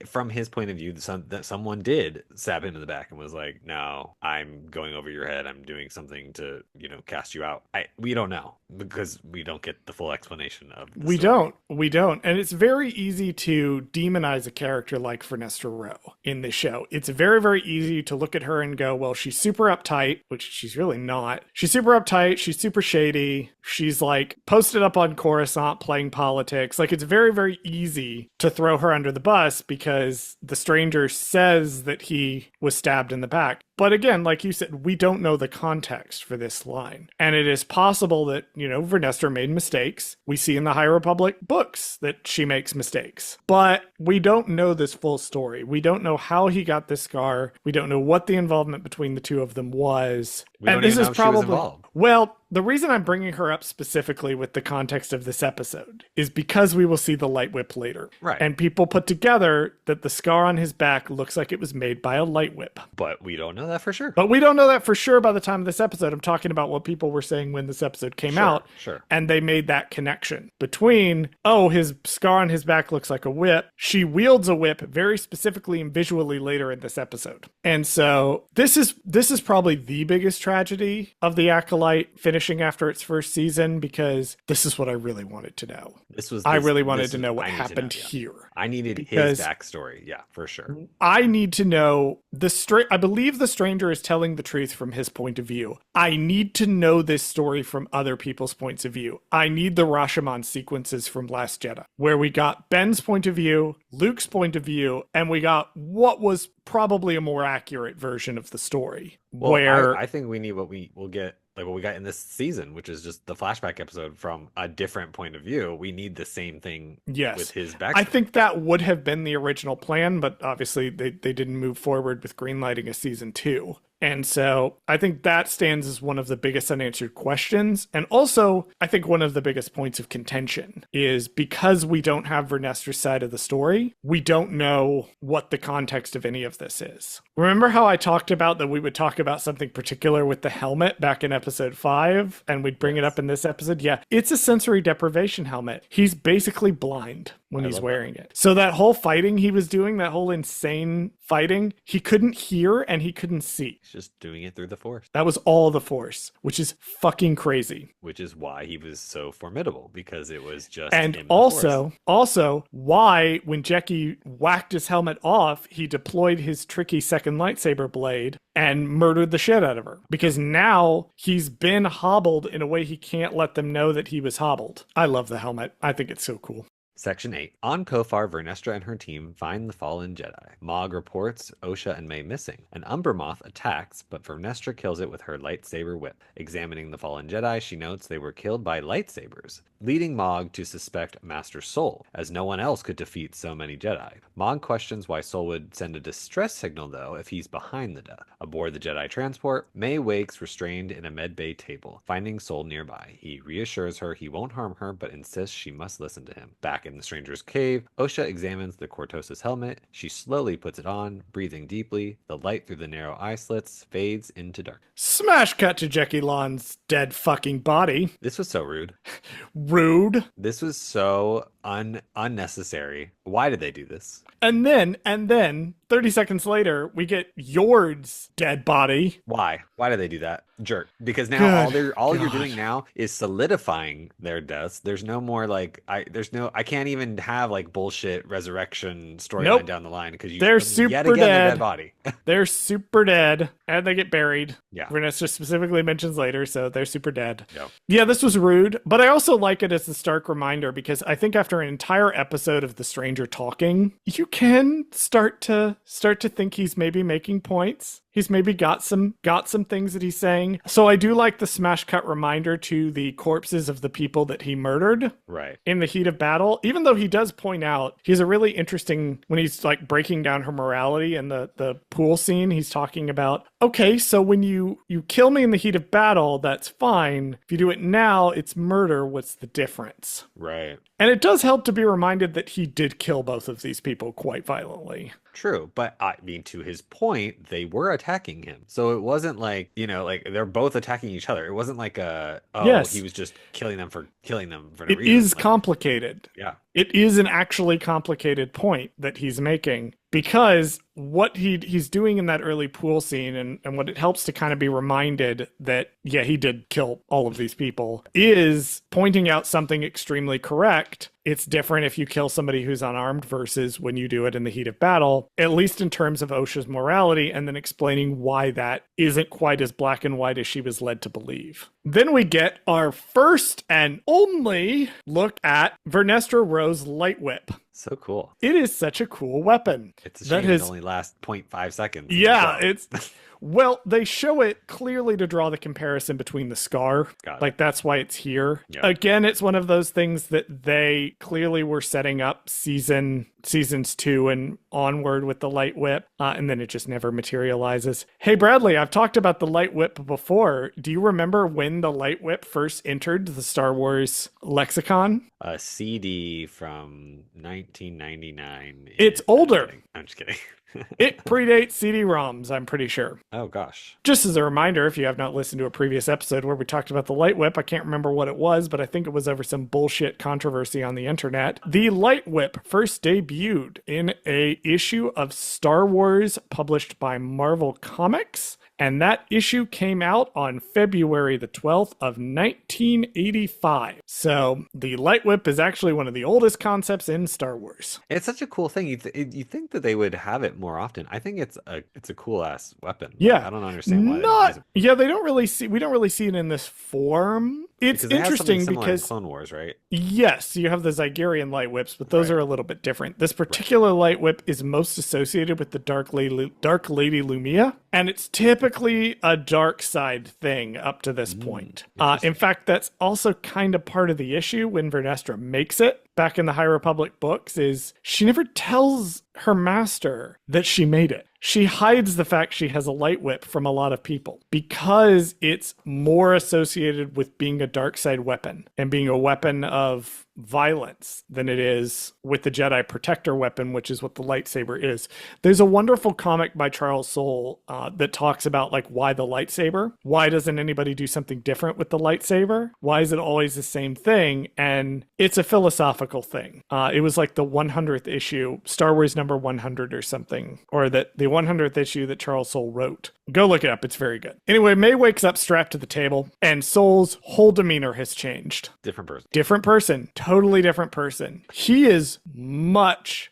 from his point of view, that someone did stab him in the back and was like, no, I'm going over your head. I'm doing something to, cast you out. We don't know because we don't get the full explanation of the story. We don't. And it's very easy to demonize a character like Vernestra Rowe in this show. It's very, very easy to look at her and go, well, she's super uptight, which she's really not. She's super uptight. She's super shady. She's like posted up on Coruscant playing politics. Like, it's very, very easy to throw her under the bus because the stranger says that he was stabbed in the back. But again, like you said, we don't know the context for this line. And it is possible that, Vernestra made mistakes. We see in the High Republic books that she makes mistakes. But we don't know this full story. We don't know how he got this scar. We don't know what the involvement between the two of them was. We don't even know if she was involved. Well, the reason I'm bringing her up specifically with the context of this episode is because we will see the light whip later. Right. And people put together that the scar on his back looks like it was made by a light whip. But we don't know that for sure. But we don't know that for sure by the time of this episode. I'm talking about what people were saying when this episode came out. Sure. And they made that connection between, his scar on his back looks like a whip. She wields a whip very specifically and visually later in this episode. And so this is probably the biggest tragedy of the Acolyte finishing after its first season, because this is what I really wanted to know. I really wanted to know what happened here. I needed his backstory. Yeah, for sure. I need to know I believe the stranger is telling the truth from his point of view. I need to know this story from other people's points of view. I need the Rashomon sequences from Last Jedi, where we got Ben's point of view, Luke's point of view, and we got what was probably a more accurate version of the story. Well, I think we need what we will get, like what we got in this season, which is just the flashback episode from a different point of view. We need the same thing with his backstory. I think that would have been the original plan, but obviously they didn't move forward with greenlighting a season 2. And so I think that stands as one of the biggest unanswered questions. And also, I think one of the biggest points of contention is because we don't have Vernestra's side of the story, we don't know what the context of any of this is. Remember how I talked about that we would talk about something particular with the helmet back in episode 5, and we'd bring it up in this episode? Yeah, it's a sensory deprivation helmet. He's basically blind when he's wearing it. So that whole fighting he was doing, that whole insane fighting, he couldn't hear and he couldn't see. He's just doing it through the Force. That was all the Force, which is fucking crazy. Which is why he was so formidable, because it was just and him also why when Jecki whacked his helmet off, he deployed his tricky second lightsaber blade and murdered the shit out of her. Because now he's been hobbled in a way he can't let them know that he was hobbled. I love the helmet. I think it's so cool. Section 8. On Kofar, Vernestra and her team find the fallen Jedi. Mog reports Osha and May missing. An Umbermoth attacks, but Vernestra kills it with her lightsaber whip. Examining the fallen Jedi, she notes they were killed by lightsabers, leading Mog to suspect Master Sol, as no one else could defeat so many Jedi. Mog questions why Sol would send a distress signal, though, if he's behind the death. Aboard the Jedi transport, May wakes restrained in a medbay table, finding Sol nearby. He reassures her he won't harm her, but insists she must listen to him. Back in the stranger's cave, Osha examines the Cortosis helmet. She slowly puts it on, breathing deeply. The light through the narrow eye slits fades into dark. Smash cut to Jecki Lon's dead fucking body. This was so rude. Rude. This was so unnecessary. Why did they do this? And then 30 seconds later, we get Yord's dead body. Why? Why did they do that? Jerk. Because now all you're doing now is solidifying their deaths. There's no more I can't even have like bullshit resurrection storyline down the line, because they're super yet again dead. Their dead body. They're super dead, and they get buried. Yeah. Vanessa specifically mentions later, so they're super dead. Yep. Yeah, this was rude, but I also like it as a stark reminder, because I think after an entire episode of the stranger talking, you can start to think he's maybe making points. He's maybe got some things that he's saying. So I do like the smash cut reminder to the corpses of the people that he murdered in the heat of battle. Even though he does point out, he's a really interesting, when he's like breaking down her morality in the pool scene, he's talking about, okay, so when you kill me in the heat of battle, that's fine. If you do it now, it's murder. What's the difference? Right. And it does help to be reminded that he did kill both of these people quite violently. True, but I mean, to his point, they were attacking him. So it wasn't like, like they're both attacking each other. It wasn't like he was just killing them for no reason. It is complicated. Yeah. It is an actually complicated point that he's making, because what he's doing in that early pool scene, and what it helps to kind of be reminded that, yeah, he did kill all of these people, is pointing out something extremely correct. It's different if you kill somebody who's unarmed versus when you do it in the heat of battle, at least in terms of Osha's morality, and then explaining why that isn't quite as black and white as she was led to believe. Then we get our first and only look at Vernestra Rose Light Whip. So cool. It is such a cool weapon. It's a shame it only lasts 0.5 seconds. Yeah, it's... Well, they show it clearly to draw the comparison between the scar. Like, that's why it's here. Yep. Again, it's one of those things that they clearly were setting up seasons 2 and onward with the light whip, and then it just never materializes. Hey, Bradley, I've talked about the light whip before. Do you remember when the light whip first entered the Star Wars lexicon? A CD from 1999. It's older. I'm just kidding. It predates CD-ROMs, I'm pretty sure. Oh, gosh. Just as a reminder, if you have not listened to a previous episode where we talked about the light whip, I can't remember what it was, but I think it was over some bullshit controversy on the internet. The light whip first debuted in a issue of Star Wars published by Marvel Comics, and that issue came out on February the 12th of 1985. So the light whip is actually one of the oldest concepts in Star Wars. It's such a cool thing. You think that they would have it more often. I think it's a cool ass weapon. Yeah. I don't understand why. Yeah, we don't really see it in this form. It's interesting because in Clone Wars, right? Yes, you have the Zygerian light whips, but those are a little bit different. This particular light whip is most associated with the Dark Lady Lumia, and it's typically a dark side thing up to this point. In fact, that's also kind of part of the issue when Vernestra makes it back in the High Republic books, is she never tells her master that she made it. She hides the fact she has a light whip from a lot of people because it's more associated with being a dark side weapon and being a weapon of violence than it is with the Jedi protector weapon, which is what the lightsaber is. There's a wonderful comic by Charles Soule that talks about like why the lightsaber. Why doesn't anybody do something different with the lightsaber? Why is it always the same thing? And it's a philosophical thing. It was like the 100th issue, Star Wars number 100 or something, or that the 100th issue that Charles Soule wrote. Go look it up. It's very good. Anyway, May wakes up strapped to the table, and Soule's whole demeanor has changed. Different person. Different person. Totally different person. He is much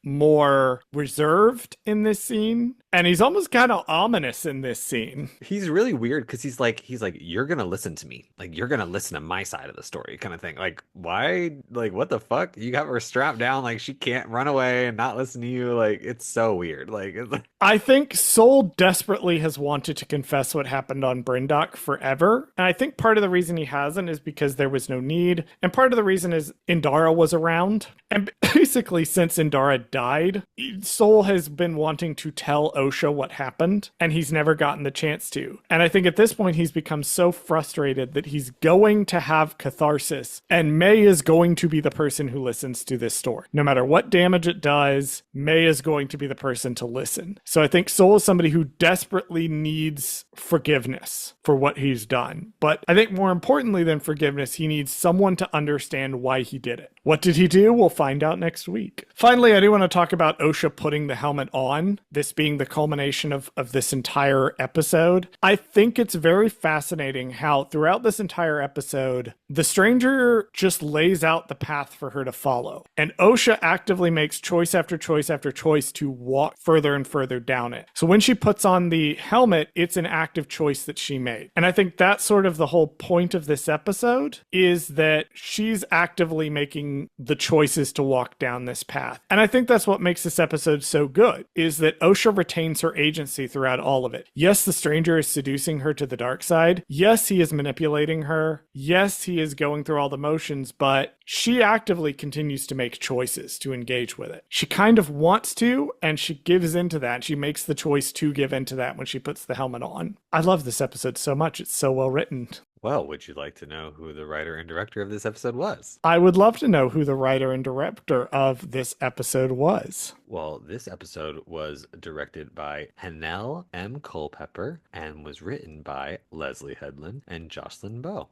more reserved in this scene, and he's almost kind of ominous in this scene. He's really weird because he's like, you're gonna listen to me, like you're gonna listen to my side of the story, kind of thing. Like, why? Like, what the fuck? You got her strapped down, like she can't run away and not listen to you. Like, it's so weird. Like, I think Soule desperately has wanted to confess what happened on Brindock forever, and I think part of the reason he hasn't is because there was no need, and part of the reason is Indara was around, and basically since Indara died, Soule has been wanting to tell Osha what happened, and he's never gotten the chance to. And I think at this point he's become so frustrated that he's going to have catharsis, and May is going to be the person who listens to this story. No matter what damage it does, May is going to be the person to listen. So I think Soule is somebody who desperately needs forgiveness for what he's done. But I think more importantly than forgiveness, he needs someone to understand why he did it. What did he do? We'll find out next week. Finally, I do want to talk about Osha putting the helmet on, this being the culmination of this entire episode. I think it's very fascinating how throughout this entire episode, the stranger just lays out the path for her to follow. And Osha actively makes choice after choice after choice to walk further and further down it. So when she puts on the helmet, it's an active choice that she made. And I think that's sort of the whole point of this episode, is that she's actively making the choices to walk down this path. And I think that's what makes this episode so good, is that Osha retains her agency throughout all of it. Yes, the stranger is seducing her to the dark side. Yes, he is manipulating her. Yes, he is going through all the motions, but she actively continues to make choices to engage with it. She kind of wants to, and she gives into that. She makes the choice to give into that when she puts the helmet on. I love this episode so much. It's so well written. Well, would you like to know who the writer and director of this episode was? I would love to know who the writer and director of this episode was. Well, this episode was directed by Hanelle M. Culpepper and was written by Leslie Headland and Jocelyn Bowe.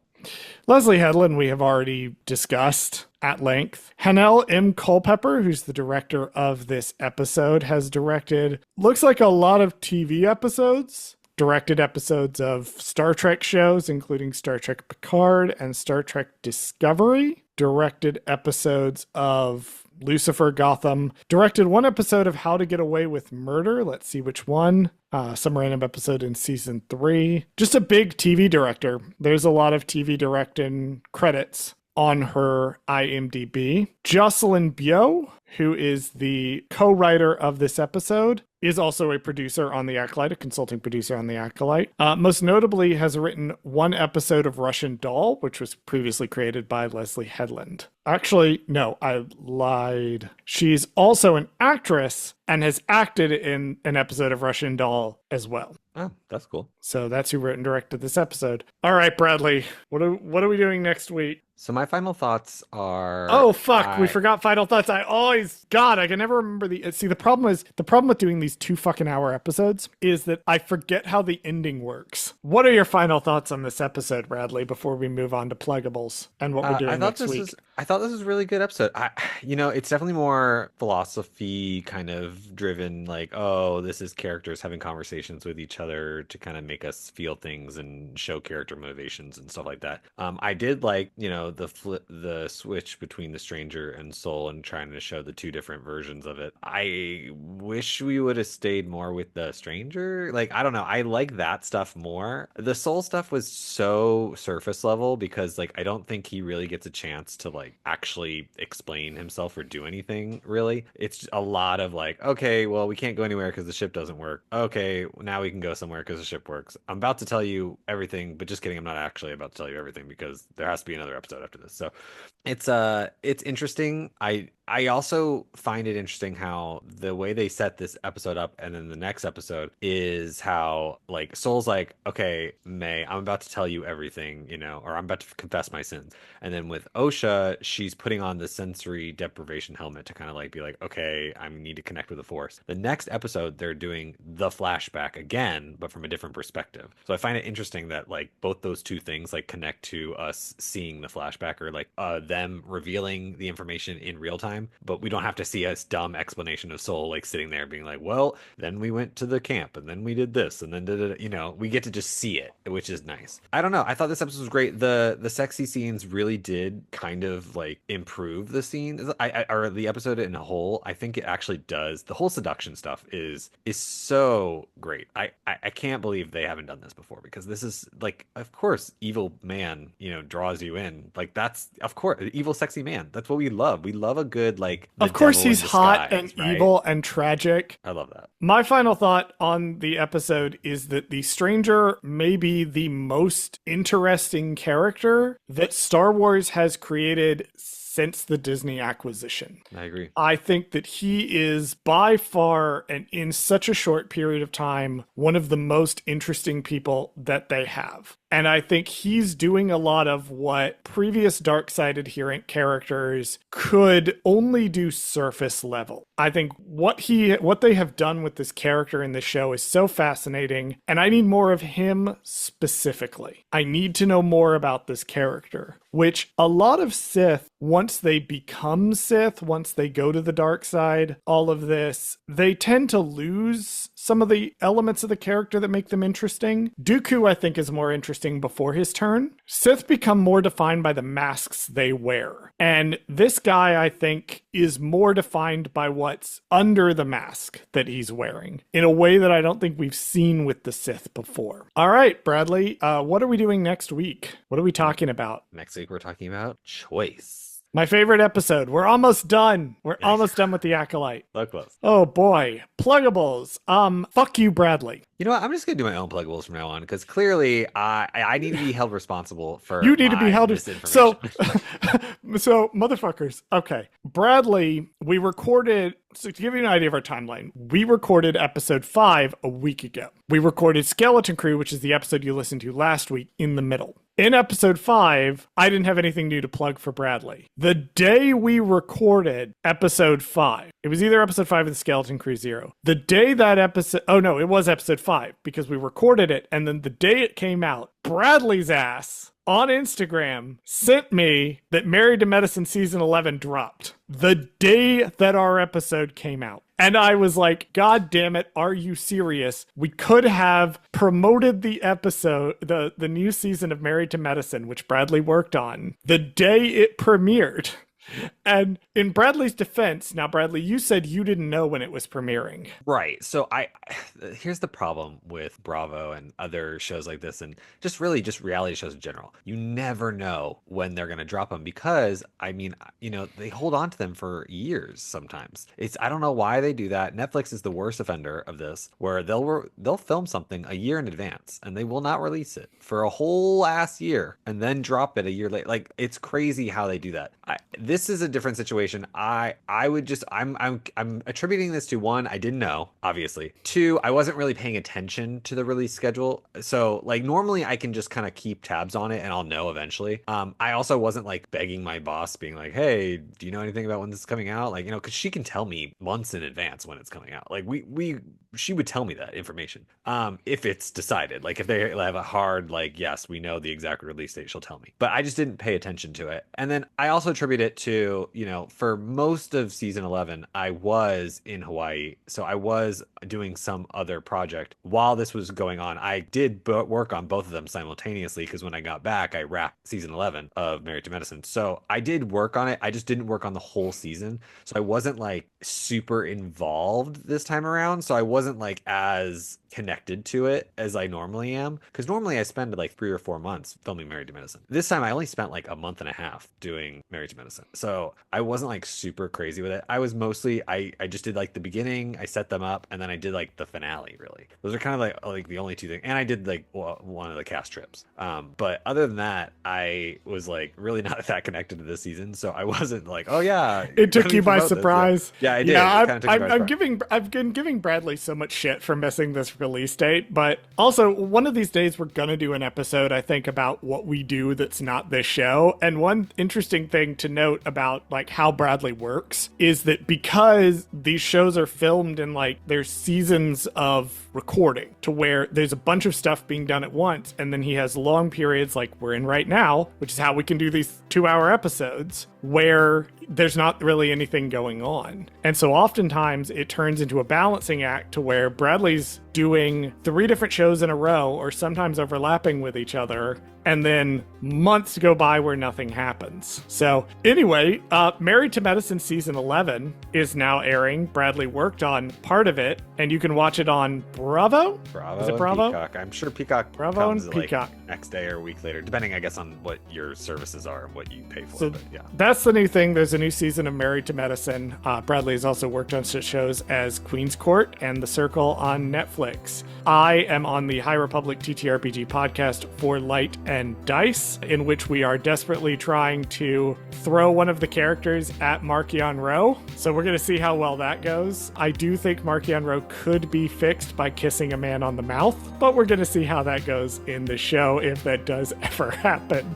Leslie Headland, we have already discussed at length. Hanel M. Culpepper, who's the director of this episode, has directed, looks like a lot of TV episodes. Directed episodes of Star Trek shows, including Star Trek Picard and Star Trek Discovery. Directed episodes of Lucifer, Gotham. Directed one episode of How to Get Away with Murder. Let's see which one. Some random episode in season 3. Just a big TV director. There's a lot of TV directing credits on her IMDb. Jocelyn Bio, who is the co-writer of this episode, is also a producer on The Acolyte, a consulting producer on The Acolyte. Most notably has written one episode of Russian Doll, which was previously created by Leslie Headland. Actually, no, I lied. She's also an actress and has acted in an episode of Russian Doll as well. Oh, that's cool. So that's who wrote and directed this episode. All right, Bradley, what are we doing next week? So my final thoughts are... Oh, fuck, we forgot final thoughts. God, I can never remember the problem with doing these 2 fucking hour episodes is that I forget how the ending works. What are your final thoughts on this episode, Bradley, before we move on to pluggables and what we're doing next week? I thought this was a really good episode. It's definitely more philosophy kind of driven, like, oh, this is characters having conversations with each other to kind of make us feel things and show character motivations and stuff like that. I did like, the switch between the stranger and soul and trying to show the 2 different versions of it. I wish we would have stayed more with the stranger. Like, I don't know. I like that stuff more. The soul stuff was so surface level because, like, I don't think he really gets a chance to, like, actually explain himself or do anything, really. It's a lot of, like, okay, well, we can't go anywhere because the ship doesn't work. Okay, now we can go somewhere because the ship works. I'm about to tell you everything, but just kidding, I'm not actually about to tell you everything because there has to be another episode after this. So it's interesting. I also find it interesting how the way they set this episode up and then the next episode is how, like, Soul's like, okay, May, I'm about to tell you everything, or I'm about to confess my sins. And then with Osha, she's putting on the sensory deprivation helmet to kind of like be like, okay, I need to connect with the Force. The next episode, they're doing the flashback again, but from a different perspective. So I find it interesting that, like, both those 2 things, like, connect to us seeing the flashback or, like, them revealing the information in real time. But we don't have to see a dumb explanation of Soul, like, sitting there being like, well, then we went to the camp and then we did this and then we get to just see it, which is nice. I don't know. I thought this episode was great. The sexy scenes really did kind of, like, improve the scenes or the episode in a whole. I think it actually does. The whole seduction stuff is so great. I can't believe they haven't done this before because this is, like, of course, evil man, draws you in. Like, that's, of course, evil sexy man. That's what we love. We love a good, like, of course he's hot and right? Evil and tragic. I love that. My final thought on the episode is that the stranger may be the most interesting character that Star Wars has created since the Disney acquisition. I agree. I think that he is by far, and in such a short period of time, one of the most interesting people that they have. And I think he's doing a lot of what previous dark side adherent characters could only do surface level. I think what they have done with this character in the show is so fascinating, and I need more of him specifically. I need to know more about this character, which a lot of Sith, once they become Sith, once they go to the dark side, all of this, they tend to lose some of the elements of the character that make them interesting. Dooku, I think, is more interesting before his turn. Sith become more defined by the masks they wear. And this guy, I think, is more defined by what's under the mask that he's wearing in a way that I don't think we've seen with the Sith before. All right, Bradley, what are we doing next week? What are we talking about? Next week, we're talking about choice. My favorite episode. We're almost done. We're almost done with the Acolyte. So close. Oh boy. Pluggables. Fuck you, Bradley. You know what? I'm just gonna do my own pluggables from now on because clearly I need to be held responsible for. You need to be held so motherfuckers. Okay, Bradley. We recorded So to give you an idea of our timeline, we recorded episode 5 a week ago. We recorded Skeleton Crew, which is the episode you listened to last week, in the middle. In episode 5, I didn't have anything new to plug for Bradley. The day we recorded episode 5, it was either episode 5 or the Skeleton Crew 0. The day that episode, oh no, it was episode 5 because we recorded it, and then the day it came out, Bradley's ass on Instagram sent me that Married to Medicine season 11 dropped the day that our episode came out. And I was like, God damn it, are you serious? We could have promoted the episode, the new season of Married to Medicine, which Bradley worked on, the day it premiered. And in Bradley's defense, now Bradley, you said you didn't know when it was premiering. Right. So here's the problem with Bravo and other shows like this, and just reality shows in general. You never know when they're going to drop them because, I mean, they hold on to them for years sometimes. I don't know why they do that. Netflix is the worst offender of this, where they'll film something a year in advance and they will not release it for a whole ass year and then drop it a year later. Like, it's crazy how they do that. This is a different situation. I'm attributing this to, one, I didn't know, obviously. 2, I wasn't really paying attention to the release schedule. So like normally I can just kind of keep tabs on it and I'll know eventually. I also wasn't like begging my boss being like, hey, do you know anything about when this is coming out? Like, because she can tell me months in advance when it's coming out. Like she would tell me that information. If it's decided, like if they have a hard, like, yes, we know the exact release date, she'll tell me. But I just didn't pay attention to it. And then I also attribute it to, for most of season 11, I was in Hawaii. So I was doing some other project while this was going on. I did work on both of them simultaneously because when I got back, I wrapped season 11 of Married to Medicine. So I did work on it. I just didn't work on the whole season. So I wasn't like super involved this time around. So I wasn't like as connected to it as I normally am, because normally I spend like 3 or 4 months filming Married to Medicine. This time I only spent like a month and a half doing Married to Medicine, so I wasn't like super crazy with it. I was mostly I just did like the beginning, I set them up, and then I did like the finale. Really, those are kind of like the only 2 things, and I did like one of the cast trips. But other than that, I was like really not that connected to this season, so I wasn't like, oh yeah, it took you by surprise. Yeah, I did. Yeah, I've been giving Bradley so much shit for missing this release date, but also one of these days we're gonna do an episode, I think, about what we do that's not this show. And one interesting thing to note about like how Bradley works is that because these shows are filmed in like there's seasons of recording to where there's a bunch of stuff being done at once, and then he has long periods like we're in right now, which is how we can do these 2-hour episodes where there's not really anything going on. And so oftentimes it turns into a balancing act to where Bradley's doing 3 different shows in a row or sometimes overlapping with each other, and then months go by where nothing happens. So anyway, Married to Medicine season 11 is now airing. Bradley worked on part of it, and you can watch it on Bravo? Is it Bravo? Peacock. I'm sure Peacock Bravo comes and Peacock. Like next day or a week later, depending, I guess, on what your services are and what you pay for. So but yeah, that's the new thing. There's a new season of Married to Medicine. Bradley has also worked on such shows as Queen's Court and The Circle on Netflix. I am on the High Republic TTRPG podcast For Light and Dice, in which we are desperately trying to throw one of the characters at Markion Rowe. So we're going to see how well that goes. I do think Markion Rowe could be fixed by kissing a man on the mouth, but we're going to see how that goes in the show if that does ever happen.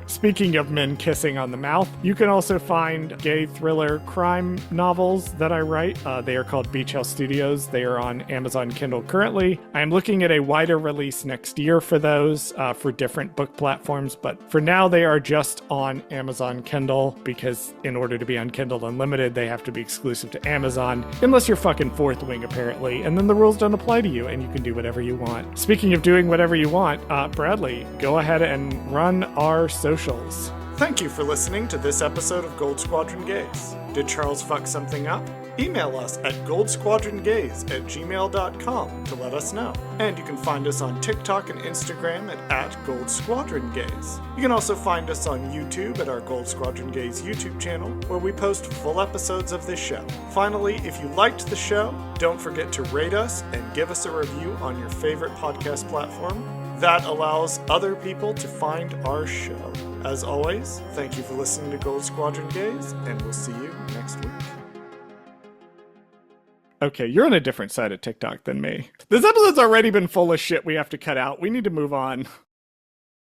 Speaking of men kissing on the mouth, you can also find gay thriller crime novels that I write. They are called Beach House Studios. They are on Amazon Kindle currently. I am looking at a wider release next year for those, for different book platforms, but for now they are just on Amazon Kindle, because in order to be on Kindle Unlimited, they have to be exclusive to Amazon, unless you're fucking Fourth Wing apparently, and then the rules don't apply to you and you can do whatever you want. Speaking of doing whatever you want, Bradley, go ahead and run our socials. Thank you for listening to this episode of Gold Squadron Gaze. Did Charles fuck something up? Email us at goldsquadrongaze@gmail.com to let us know. And you can find us on TikTok and Instagram at Gold Squadron Gaze. You can also find us on YouTube at our Gold Squadron Gaze YouTube channel, where we post full episodes of this show. Finally, if you liked the show, don't forget to rate us and give us a review on your favorite podcast platform. That allows other people to find our show. As always, thank you for listening to Gold Squadron Gaze, and we'll see you next week. Okay, you're on a different side of TikTok than me. This episode's already been full of shit we have to cut out. We need to move on.